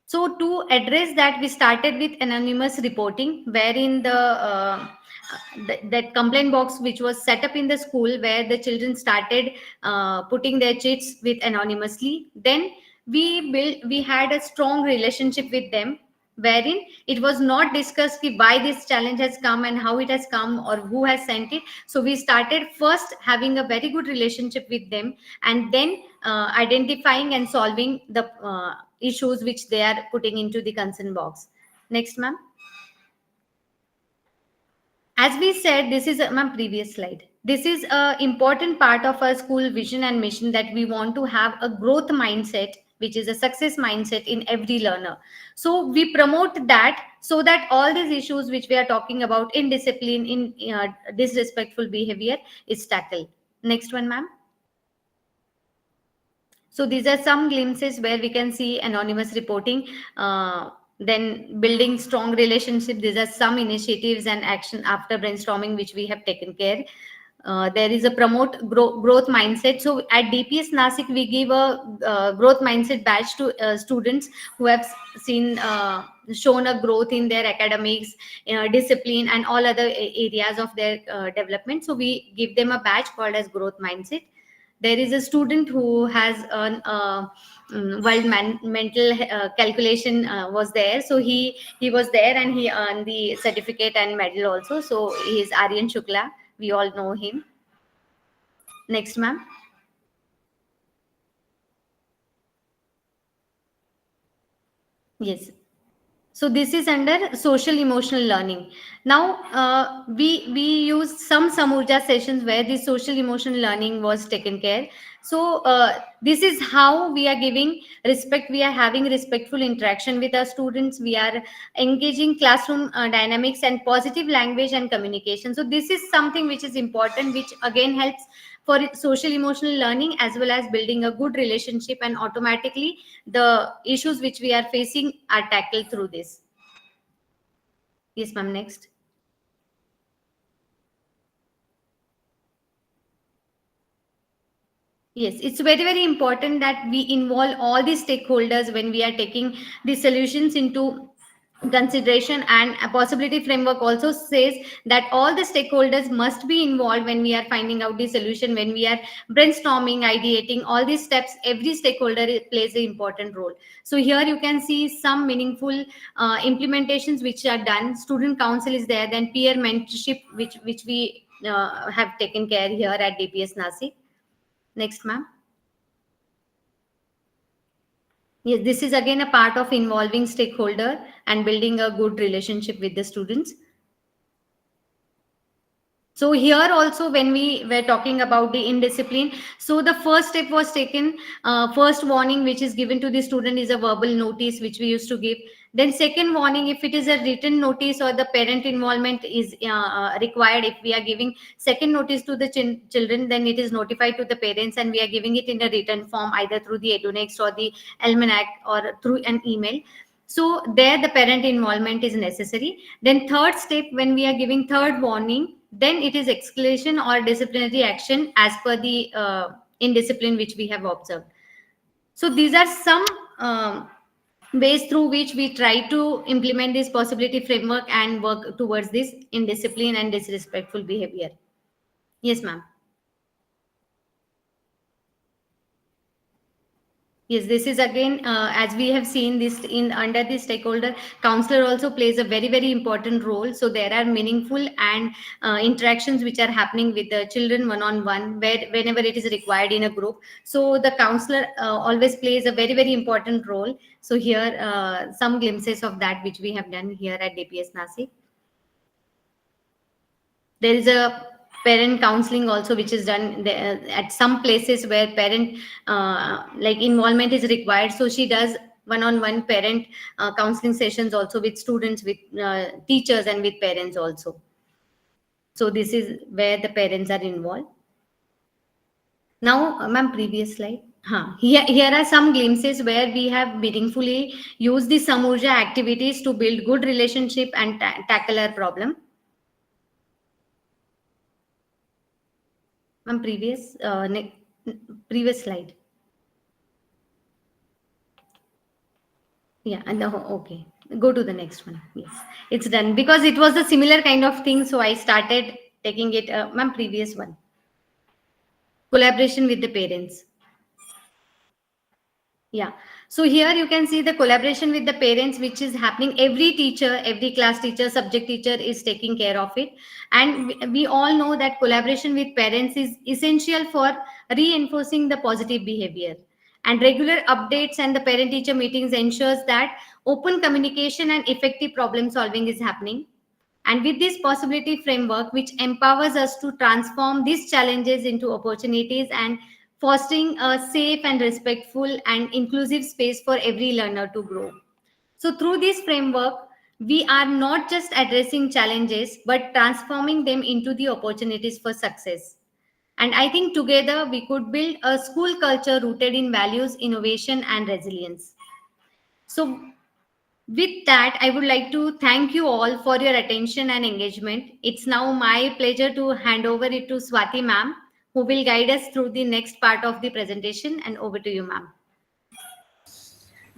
So to address that, we started with anonymous reporting, wherein that complaint box which was set up in the school, where the children started putting their chits with anonymously. Then we had a strong relationship with them, wherein it was not discussed why this challenge has come and how it has come or who has sent it. So we started first having a very good relationship with them, and then identifying and solving the issues which they are putting into the concern box. Next, ma'am. As we said, this is my previous slide. This is a important part of our school vision and mission, that we want to have a growth mindset, which is a success mindset in every learner. So we promote that, so that all these issues which we are talking about in discipline, in disrespectful behavior, is tackled. Next one, ma'am. So these are some glimpses where we can see anonymous reporting, then building strong relationship. These are some initiatives and action after brainstorming which we have taken care. There is a promote growth mindset. So at DPS Nasik, we give a growth mindset badge to students who have shown a growth in their academics, discipline, and all other areas of their development. So we give them a badge called as growth mindset. There is a student who has an world mental calculation was there. So he was there, and he earned the certificate and medal also. So he is Aryan Shukla. We all know him. Next, ma'am. Yes. So this is under social emotional learning. Now we used some Samurja sessions where the social emotional learning was taken care. So this is how we are giving respect. We are having respectful interaction with our students. We are engaging classroom dynamics and positive language and communication. So this is something which is important, which again helps for social emotional learning, as well as building a good relationship, and automatically the issues which we are facing are tackled through this. Yes, ma'am. Next. Yes, it's very, very important that we involve all the stakeholders when we are taking the solutions into consideration. And a possibility framework also says that all the stakeholders must be involved when we are finding out the solution, when we are brainstorming, ideating, all these steps. Every stakeholder plays an important role. So here you can see some meaningful implementations which are done. Student council is there, then peer mentorship, which we have taken care here at DPS Nasik. Next, ma'am. Yes, this is again a part of involving stakeholder and building a good relationship with the students. So here also, when we were talking about the indiscipline, so the first step was taken. First warning which is given to the student is a verbal notice, which we used to give. Then second warning, if it is a written notice or the parent involvement is required, if we are giving second notice to the children, then it is notified to the parents, and we are giving it in a written form, either through the EduNext or the Almanac, or through an email. So there the parent involvement is necessary. Then third step, when we are giving third warning, then it is escalation or disciplinary action as per the indiscipline which we have observed. So these are some ways through which we try to implement this possibility framework and work towards this indiscipline and disrespectful behavior. Yes, ma'am. Yes, this is again, as we have seen this in under the stakeholder, counselor also plays a very, very important role. So there are meaningful and interactions which are happening with the children one-on-one, whenever it is required in a group. So the counselor always plays a very, very important role. So here, some glimpses of that which we have done here at DPS Nasik. There is a parent counseling also which is done at some places where parent like involvement is required. So she does one-on-one parent counseling sessions also with students, with teachers, and with parents also. So this is where the parents are involved. Now, ma'am, previous slide. Here are some glimpses where we have meaningfully used the Samurja activities to build good relationship and tackle our problem. Ma'am, previous slide. Yeah, and okay. Go to the next one. Yes, it's done, because it was a similar kind of thing. So I started taking it. Ma'am, previous one. Collaboration with the parents. Yeah. So here you can see the collaboration with the parents, which is happening. Every teacher, every class teacher, subject teacher is taking care of it. And we all know that collaboration with parents is essential for reinforcing the positive behavior. And regular updates and the parent-teacher meetings ensures that open communication and effective problem solving is happening. And with this possibility framework, which empowers us to transform these challenges into opportunities and fostering a safe and respectful and inclusive space for every learner to grow. So, through this framework, we are not just addressing challenges, but transforming them into the opportunities for success. And I think together we could build a school culture rooted in values, innovation, and resilience. So, with that, I would like to thank you all for your attention and engagement. It's now my pleasure to hand over it to Swati ma'am, who will guide us through the next part of the presentation. And over to you, ma'am.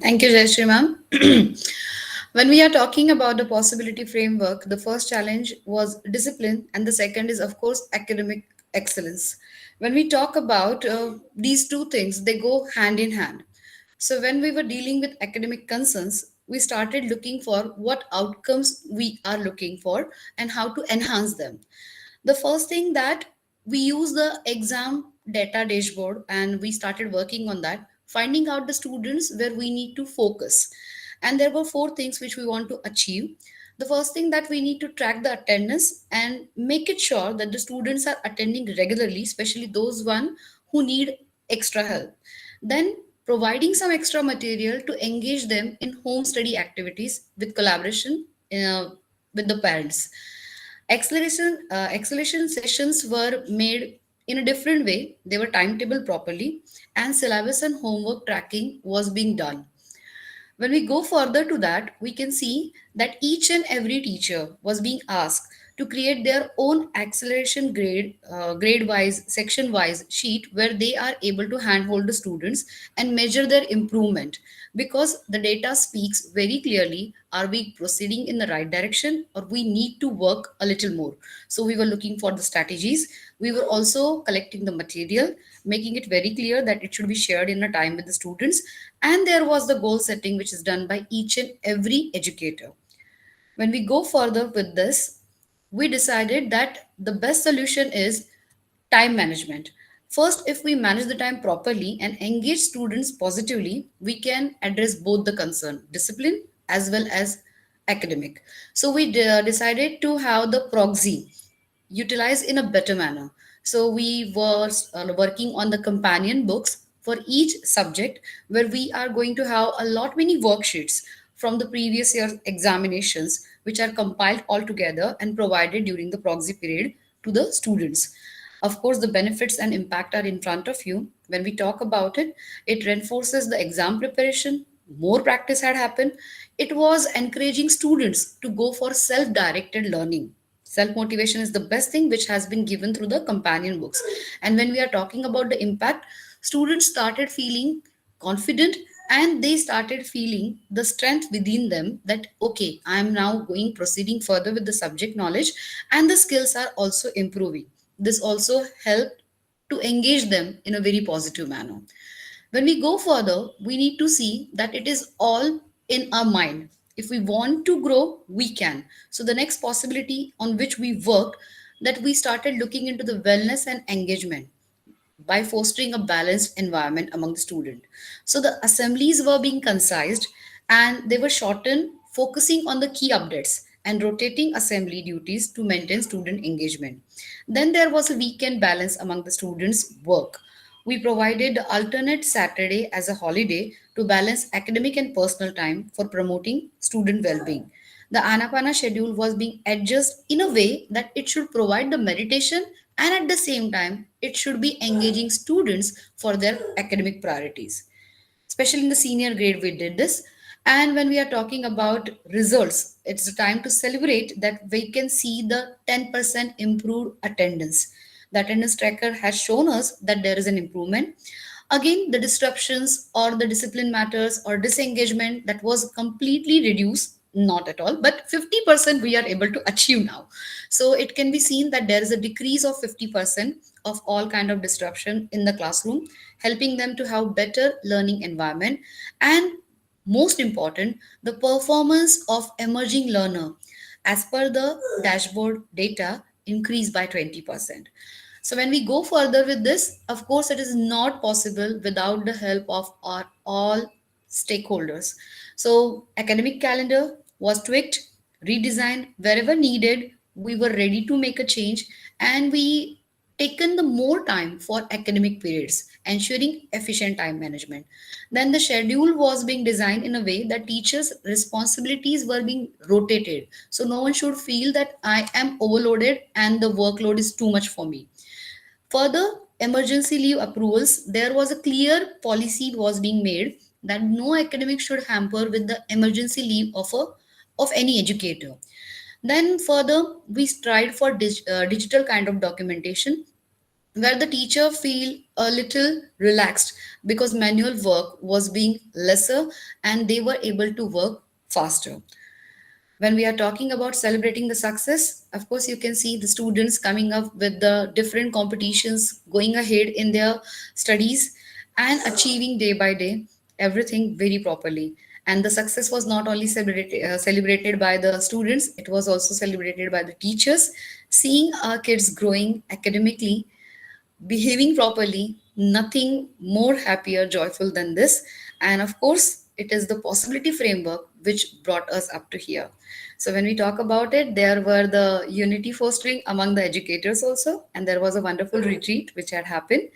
Thank you, Jayashree ma'am. When we are talking about the possibility framework, the first challenge was discipline, and the second is, of course, academic excellence. When we talk about these two things, they go hand in hand. So, when we were dealing with academic concerns, we started looking for what outcomes we are looking for and how to enhance them. The first thing that we use the exam data dashboard and we started working on that, finding out the students where we need to focus. And there were four things which we want to achieve. The first thing that we need to track the attendance and make it sure that the students are attending regularly, especially those one who need extra help. Then providing some extra material to engage them in home study activities with collaboration with the parents. Acceleration sessions were made in a different way. They were timetabled properly, and syllabus and homework tracking was being done. When we go further to that, we can see that each and every teacher was being asked to create their own acceleration grade wise, section wise sheet where they are able to handhold the students and measure their improvement, because the data speaks very clearly, are we proceeding in the right direction or we need to work a little more. So we were looking for the strategies. We were also collecting the material, making it very clear that it should be shared in a time with the students. And there was the goal setting, which is done by each and every educator. When we go further with this, we decided that the best solution is time management. First, if we manage the time properly and engage students positively, we can address both the concern, discipline as well as academic. So we decided to have the proxy utilized in a better manner. So we were working on the companion books for each subject, where we are going to have a lot many worksheets from the previous year examinations, which are compiled all together and provided during the proxy period to the students. Of course, the benefits and impact are in front of you. When we talk about it, it reinforces the exam preparation. More practice had happened. It was encouraging students to go for self directed learning. Self motivation is the best thing which has been given through the companion books. And when we are talking about the impact, students started feeling confident and they started feeling the strength within them that, okay, I am now going proceeding further with the subject knowledge and the skills are also improving. This also helped to engage them in a very positive manner. When we go further, we need to see that it is all in our mind. If we want to grow, we can. So the next possibility on which we worked, that we started looking into the wellness and engagement by fostering a balanced environment among the student. So the assemblies were being concised and they were shortened, focusing on the key updates and rotating assembly duties to maintain student engagement. Then there was a weekend balance among the students' work. We provided alternate Saturday as a holiday to balance academic and personal time for promoting student well-being. The Anapana schedule was being adjusted in a way that it should provide the meditation and at the same time it should be engaging students for their academic priorities. Especially in the senior grade, we did this. And when we are talking about results, it's the time to celebrate that we can see the 10% improved attendance. The attendance tracker has shown us that there is an improvement. Again, the disruptions or the discipline matters or disengagement that was completely reduced, not at all, but 50% we are able to achieve now. So it can be seen that there is a decrease of 50% of all kind of disruption in the classroom, helping them to have better learning environment. And most important, the performance of emerging learner as per the dashboard data increased by 20%. So when we go further with this, of course, it is not possible without the help of our all stakeholders. So academic calendar was tweaked, redesign wherever needed. We were ready to make a change, and we taken the more time for academic periods, ensuring efficient time management. Then the schedule was being designed in a way that teachers' responsibilities were being rotated. So no one should feel that I am overloaded and the workload is too much for me. Further, emergency leave approvals, there was a clear policy was being made that no academic should hamper with the emergency leave of any educator. Then further, we tried for digital kind of documentation where the teacher feel a little relaxed because manual work was being lesser and they were able to work faster. When we are talking about celebrating the success, of course you can see the students coming up with the different competitions, going ahead in their studies and achieving day by day everything very properly. And the success was not only celebrated by the students, it was also celebrated by the teachers. Seeing our kids growing academically, behaving properly, nothing more happier, joyful than this. And of course, it is the possibility framework which brought us up to here. So when we talk about it, there were the unity fostering among the educators also, and there was a wonderful retreat which had happened.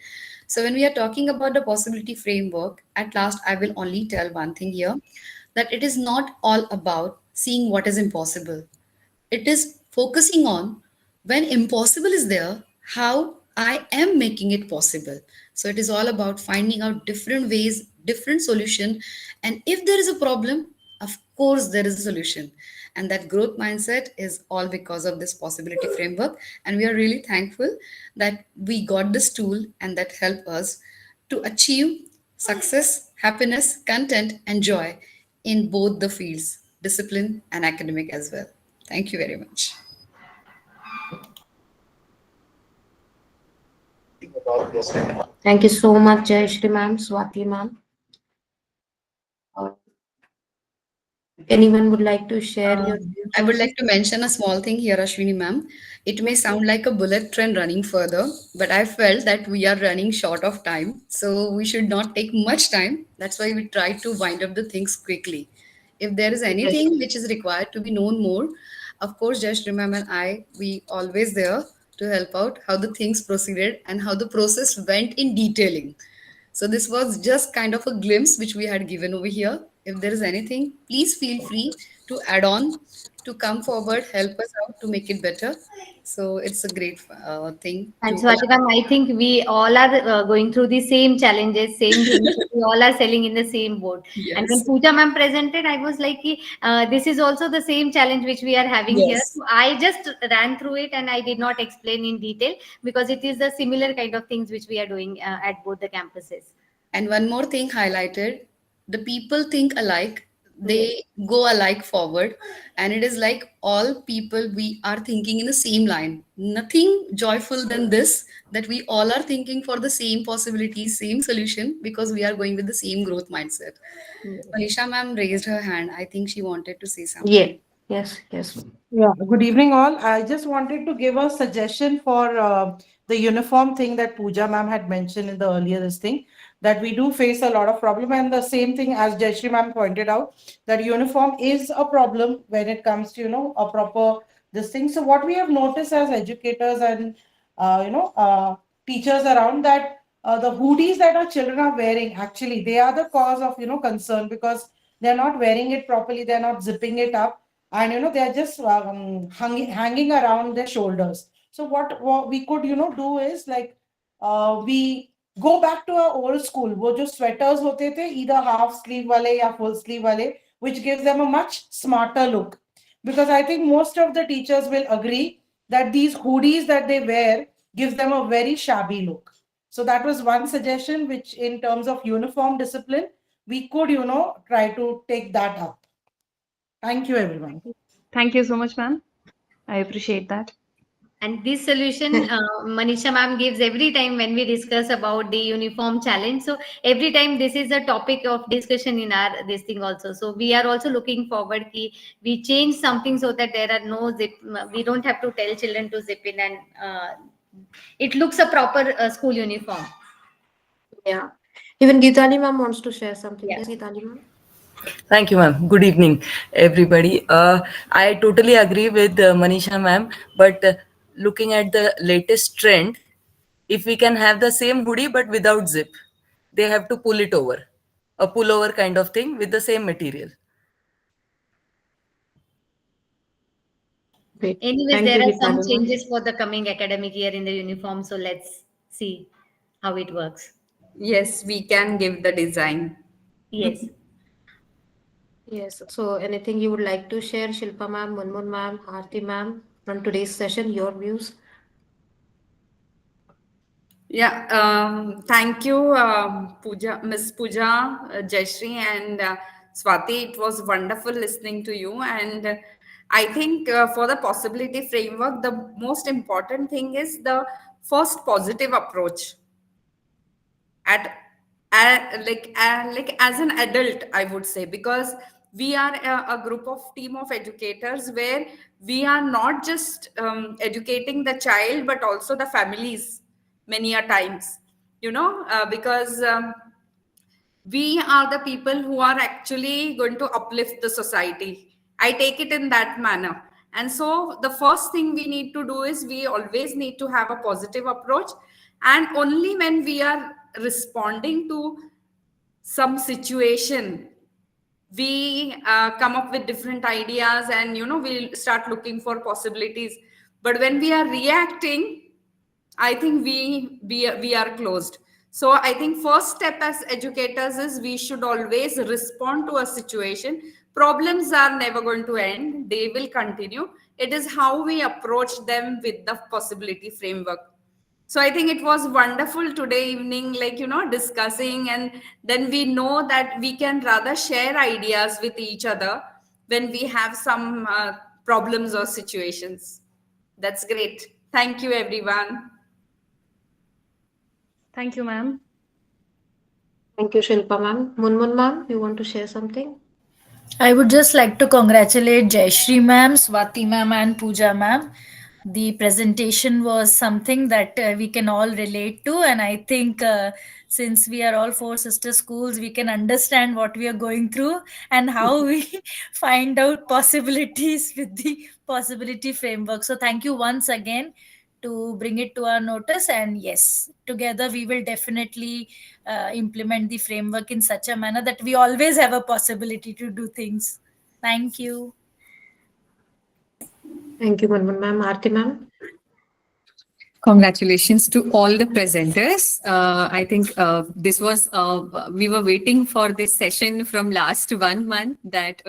So when we are talking about the possibility framework, at last I will only tell one thing here, that it is not all about seeing what is impossible. It is focusing on when impossible is there, how I am making it possible. So it is all about finding out different ways, different solution. And if there is a problem, of course there is a solution. And that growth mindset is all because of this possibility framework. And we are really thankful that we got this tool and that helped us to achieve success, happiness, content, and joy in both the fields, discipline and academic as well. Thank you very much. Thank you so much, Jayashree ma'am, Swati ma'am. Anyone would like to share your views? I would like to mention a small thing here, Ashwini ma'am. It may sound like a bullet train running further, but I felt that we are running short of time. So we should not take much time. That's why we try to wind up the things quickly. If there is anything which is required to be known more, of course, Jayashree ma'am and I, we always there to help out how the things proceeded and how the process went in detailing. So this was just kind of a glimpse which we had given over here. If there is anything, please feel free to add on, to come forward, help us out to make it better. So it's a great thing. And Swati ma'am, I think we all are going through the same challenges, same things. We all are selling in the same boat. Yes. And when Pooja ma'am presented, I was like, this is also the same challenge which we are having here. Yes. So I just ran through it and I did not explain in detail because it is the similar kind of things which we are doing at both the campuses. And one more thing highlighted, the people think alike, they go alike forward, and it is like all people, we are thinking in the same line. Nothing joyful than this, that we all are thinking for the same possibility, same solution, because we are going with the same growth mindset. Manisha ma'am raised her hand. I think she wanted to say something. Yeah. Yes. Yeah, good evening all. I just wanted to give a suggestion for the uniform thing that Pooja ma'am had mentioned in the earlier this thing, that we do face a lot of problem, and the same thing as Jayashree ma'am pointed out, that uniform is a problem when it comes to, a proper this thing. So what we have noticed as educators and, teachers around, that the hoodies that our children are wearing, actually, they are the cause of, concern, because they're not wearing it properly, they're not zipping it up, and they're just hanging around their shoulders. So what we could do is, like, we go back to our old school, wo jo sweaters hote the, either half sleeve wale ya full sleeve wale, which gives them a much smarter look. Because I think most of the teachers will agree that these hoodies that they wear gives them a very shabby look. So that was one suggestion, which in terms of uniform discipline, we could try to take that up. Thank you, everyone. Thank you so much, ma'am. I appreciate that. And this solution, Manisha ma'am gives every time when we discuss about the uniform challenge. So every time this is a topic of discussion in our this thing also. So we are also looking forward ki we change something so that there are no zip. We don't have to tell children to zip in, and it looks a proper school uniform. Yeah. Even Geetali ma'am wants to share something. Yeah. Yes, Geetali ma'am. Thank you, ma'am. Good evening, everybody. I totally agree with Manisha, ma'am. But looking at the latest trend, if we can have the same hoodie but without zip, they have to pull it over, a pullover kind of thing with the same material. Great. Anyways, Thank there you, are Geeta some ma'am. changes for the coming academic year in the uniform. So let's see how it works. Yes, we can give the design. Yes. Yes. So anything you would like to share, Shilpa ma'am, Munmun ma'am, Aarti ma'am, from today's session, your views? Yeah, thank you, Pooja, Miss Pooja, Jayashree, and Swati. It was wonderful listening to you. And I think for the possibility framework, the most important thing is the first positive approach. Like as an adult, I would say, because we are a group of team of educators where we are not just educating the child but also the families many a times, because we are the people who are actually going to uplift the society. I take it in that manner. And so the first thing we need to do is we always need to have a positive approach. And only when we are responding to some situation, we come up with different ideas, and we'll start looking for possibilities. But when we are reacting, I think we are closed. So I think first step as educators is we should always respond to a situation. Problems are never going to end, they will continue. It is how we approach them with the possibility framework. So I think it was wonderful today evening, like, discussing, and then we know that we can rather share ideas with each other when we have some problems or situations. That's great. Thank you, everyone. Thank you, ma'am. Thank you, Shilpa ma'am. Munmun ma'am, you want to share something? I would just like to congratulate Jayashree ma'am, Swati ma'am, and Pooja ma'am. The presentation was something that we can all relate to, and I think since we are all four sister schools, we can understand what we are going through and how we find out possibilities with the possibility framework. So, thank you once again to bring it to our notice. And yes, together we will definitely implement the framework in such a manner that we always have a possibility to do things. Thank you. Thank you, Munmun ma'am. Aarti ma'am? Congratulations to all the presenters. I think this was, we were waiting for this session from last 1 month, that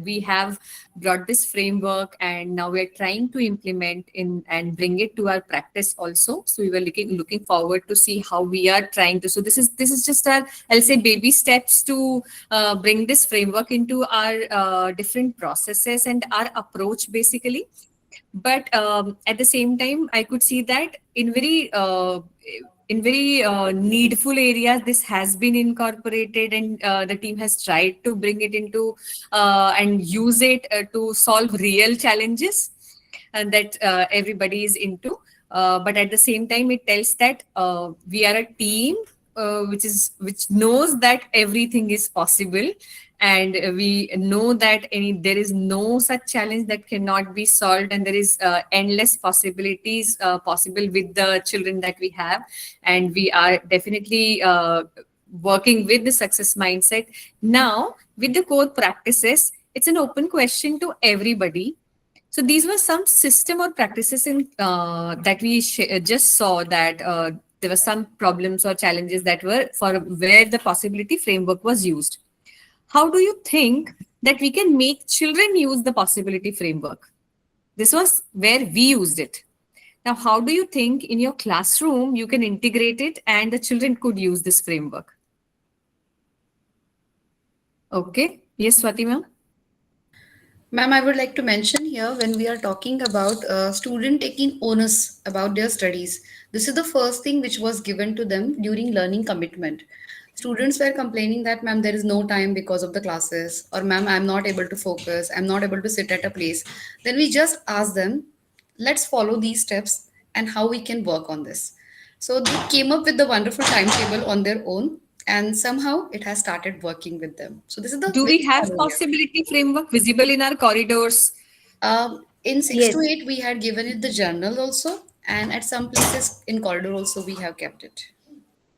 we have brought this framework and now we're trying to implement in and bring it to our practice also. So we were looking forward to see how we are trying to. So this is just our, I'll say, baby steps to bring this framework into our different processes and our approach basically. But at the same time, I could see that in very needful areas, this has been incorporated, and the team has tried to bring it into and use it to solve real challenges and that everybody is into. But at the same time, it tells that we are a team which knows that everything is possible, and we know that there is no such challenge that cannot be solved, and there is endless possibilities possible with the children that we have, and we are definitely working with the success mindset. Now with the core practices, it's an open question to everybody. So these were some system or practices in that we just saw that there were some problems or challenges that were for where the possibility framework was used. How do you think that we can make children use the possibility framework? This was where we used it. Now, how do you think in your classroom you can integrate it and the children could use this framework? Okay. Yes, Swati ma'am. Ma'am, I would like to mention here, when we are talking about student taking onus about their studies, this is the first thing which was given to them during learning commitment. Students were complaining that, ma'am, there is no time because of the classes, or ma'am, I'm not able to focus, I'm not able to sit at a place. Then we just ask them, let's follow these steps and how we can work on this. So they came up with the wonderful timetable on their own, and somehow it has started working with them. So this is the Do very we have small area. possibility framework visible in our corridors? In 6 Yes. to 8, we had given it the journal also, and at some places in corridor also we have kept it.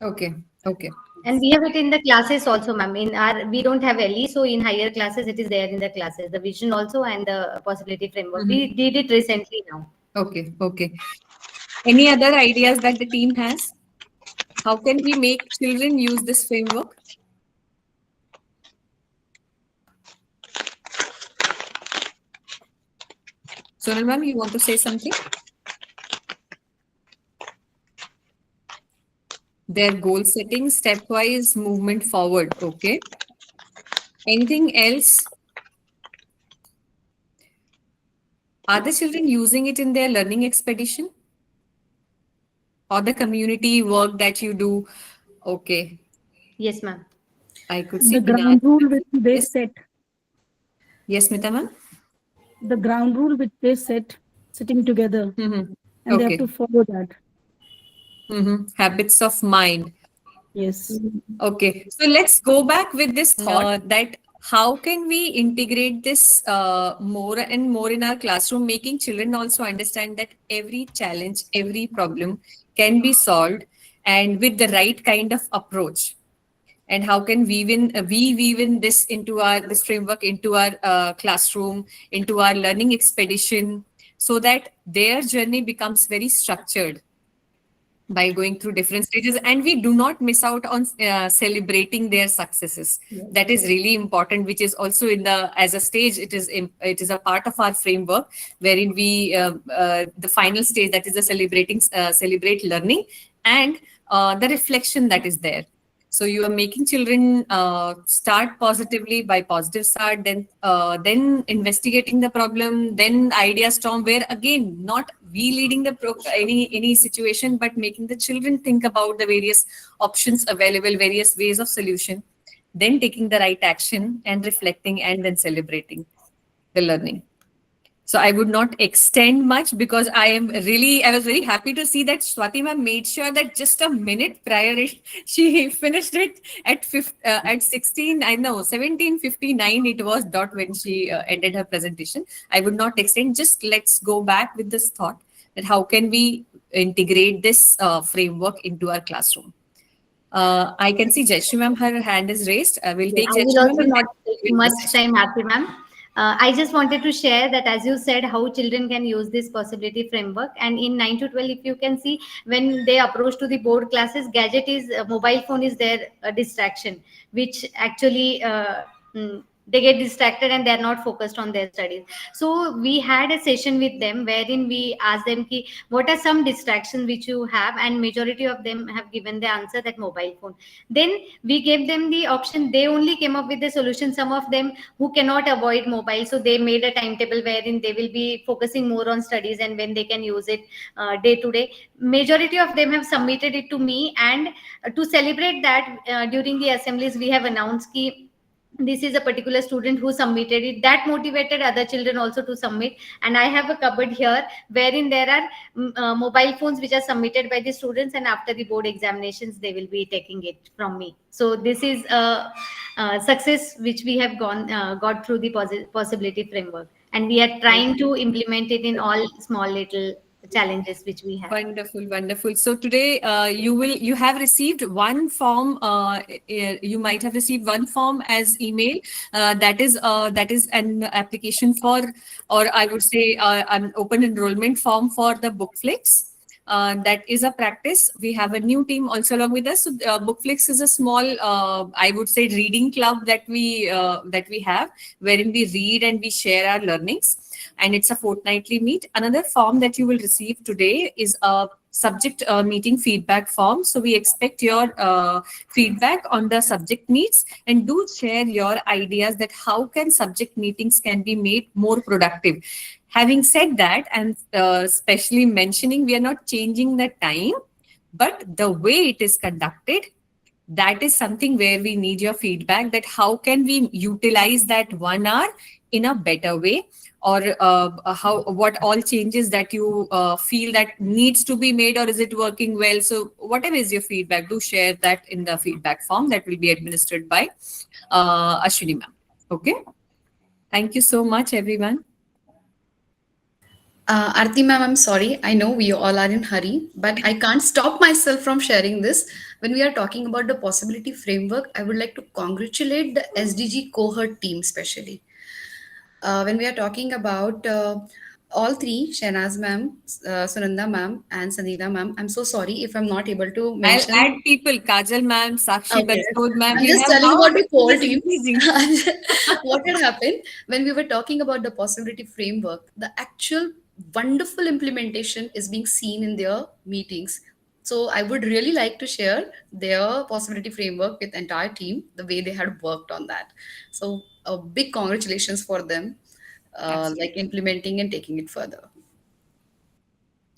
Okay. Okay. And we have it in the classes also, ma'am. In our, we don't have LE, so in higher classes, it is there in the classes, the vision also and the possibility framework. We did it recently now. Okay. Okay. Any other ideas that the team has? How can we make children use this framework? Sonal ma'am, you want to say something? Their goal setting, stepwise movement forward. Okay. Anything else? Are the children using it in their learning expedition? Or the community work that you do? Okay. Yes, ma'am. I could see The ground Pinal. rule which they set, Yes, Smita ma'am? the ground rule which they set, sitting together, and they Okay. have to follow that. Habits of mind. Yes. Okay, so let's go back with this thought that how can we integrate this more and more in our classroom, making children also understand that every challenge, every problem can be solved and with the right kind of approach. And how can we weave in this into this framework into our classroom, into our learning expedition, so that their journey becomes very structured by going through different stages, and we do not miss out on celebrating their successes. That is really important, which is also in the as a stage, it is a part of our framework, wherein we the final stage, that is the celebrate learning and the reflection that is there. So you are making children start positively by positive start, then investigating the problem, then idea storm, where again not we leading the any situation, but making the children think about the various options available, various ways of solution, then taking the right action and reflecting and then celebrating the learning. So I would not extend much because I was very happy to see that Swati ma'am made sure that just a minute prior she finished it at 17:59 it was dot when she ended her presentation. I would not extend, just let's go back with this thought that how can we integrate this framework into our classroom. I can see Jayashree ma'am, her hand is raised. I will take I will Jayashree also ma'am. not take much time, Aarti ma'am. I just wanted to share that, as you said, how children can use this possibility framework. And in 9 to 12, if you can see, when they approach to the board classes, gadget is mobile phone is their distraction, which actually they get distracted and they're not focused on their studies. So we had a session with them wherein we asked them ki, what are some distractions which you have, and majority of them have given the answer that mobile phone. Then we gave them the option. They only came up with the solution. Some of them who cannot avoid mobile, so they made a timetable wherein they will be focusing more on studies and when they can use it day to day. Majority of them have submitted it to me, and to celebrate that, during the assemblies we have announced ki this is a particular student who submitted it. That motivated other children also to submit. And I have a cupboard here wherein there are mobile phones which are submitted by the students, and after the board examinations they will be taking it from me. So this is a success which we have got through the possibility framework, and we are trying to implement it in all small little challenges which we have. Wonderful. So today you have received one form. You might have received one form as email. That is an application for, or I would say an open enrollment form for the Bookflix. That is a practice. We have a new team also along with us. So Bookflix is a small, I would say, reading club that we have, wherein we read and we share our learnings. And it's a fortnightly meet. Another form that you will receive today is a subject meeting feedback form. So we expect your feedback on the subject meets, and do share your ideas that how can subject meetings can be made more productive. Having said that, and especially mentioning, we are not changing the time, but the way it is conducted, that is something where we need your feedback, that how can we utilize that 1 hour in a better way, or how what all changes that you feel that needs to be made, or is it working well? So whatever is your feedback, do share that in the feedback form that will be administered by Ashwini ma'am. Okay. Thank you so much, everyone. Arti ma'am, I'm sorry. I know we all are in hurry, but I can't stop myself from sharing this. When we are talking about the possibility framework, I would like to congratulate the SDG cohort team, especially. When we are talking about all three, Shahnaz ma'am, Sunanda ma'am, and Sangeeta ma'am, I'm so sorry if I'm not able to mention. I'll add people, Kajal ma'am, Sakshi Okay. Bansod ma'am. I'm We just have telling now about the core team. increasing. What had happened when we were talking about the possibility framework, the actual wonderful implementation is being seen in their meetings. So I would really like to share their possibility framework with entire team, the way they had worked on that. So a big congratulations for them, like implementing and taking it further.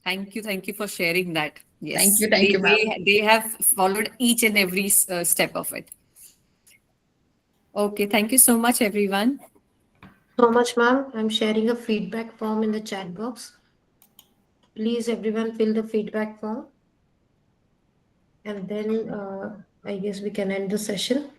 Thank you for sharing that. Yes, Thank you, ma'am. they have followed each and every step of it. Okay, thank you so much, everyone. So much, ma'am. I'm sharing a feedback form in the chat box. Please, everyone, fill the feedback form. And then I guess we can end the session.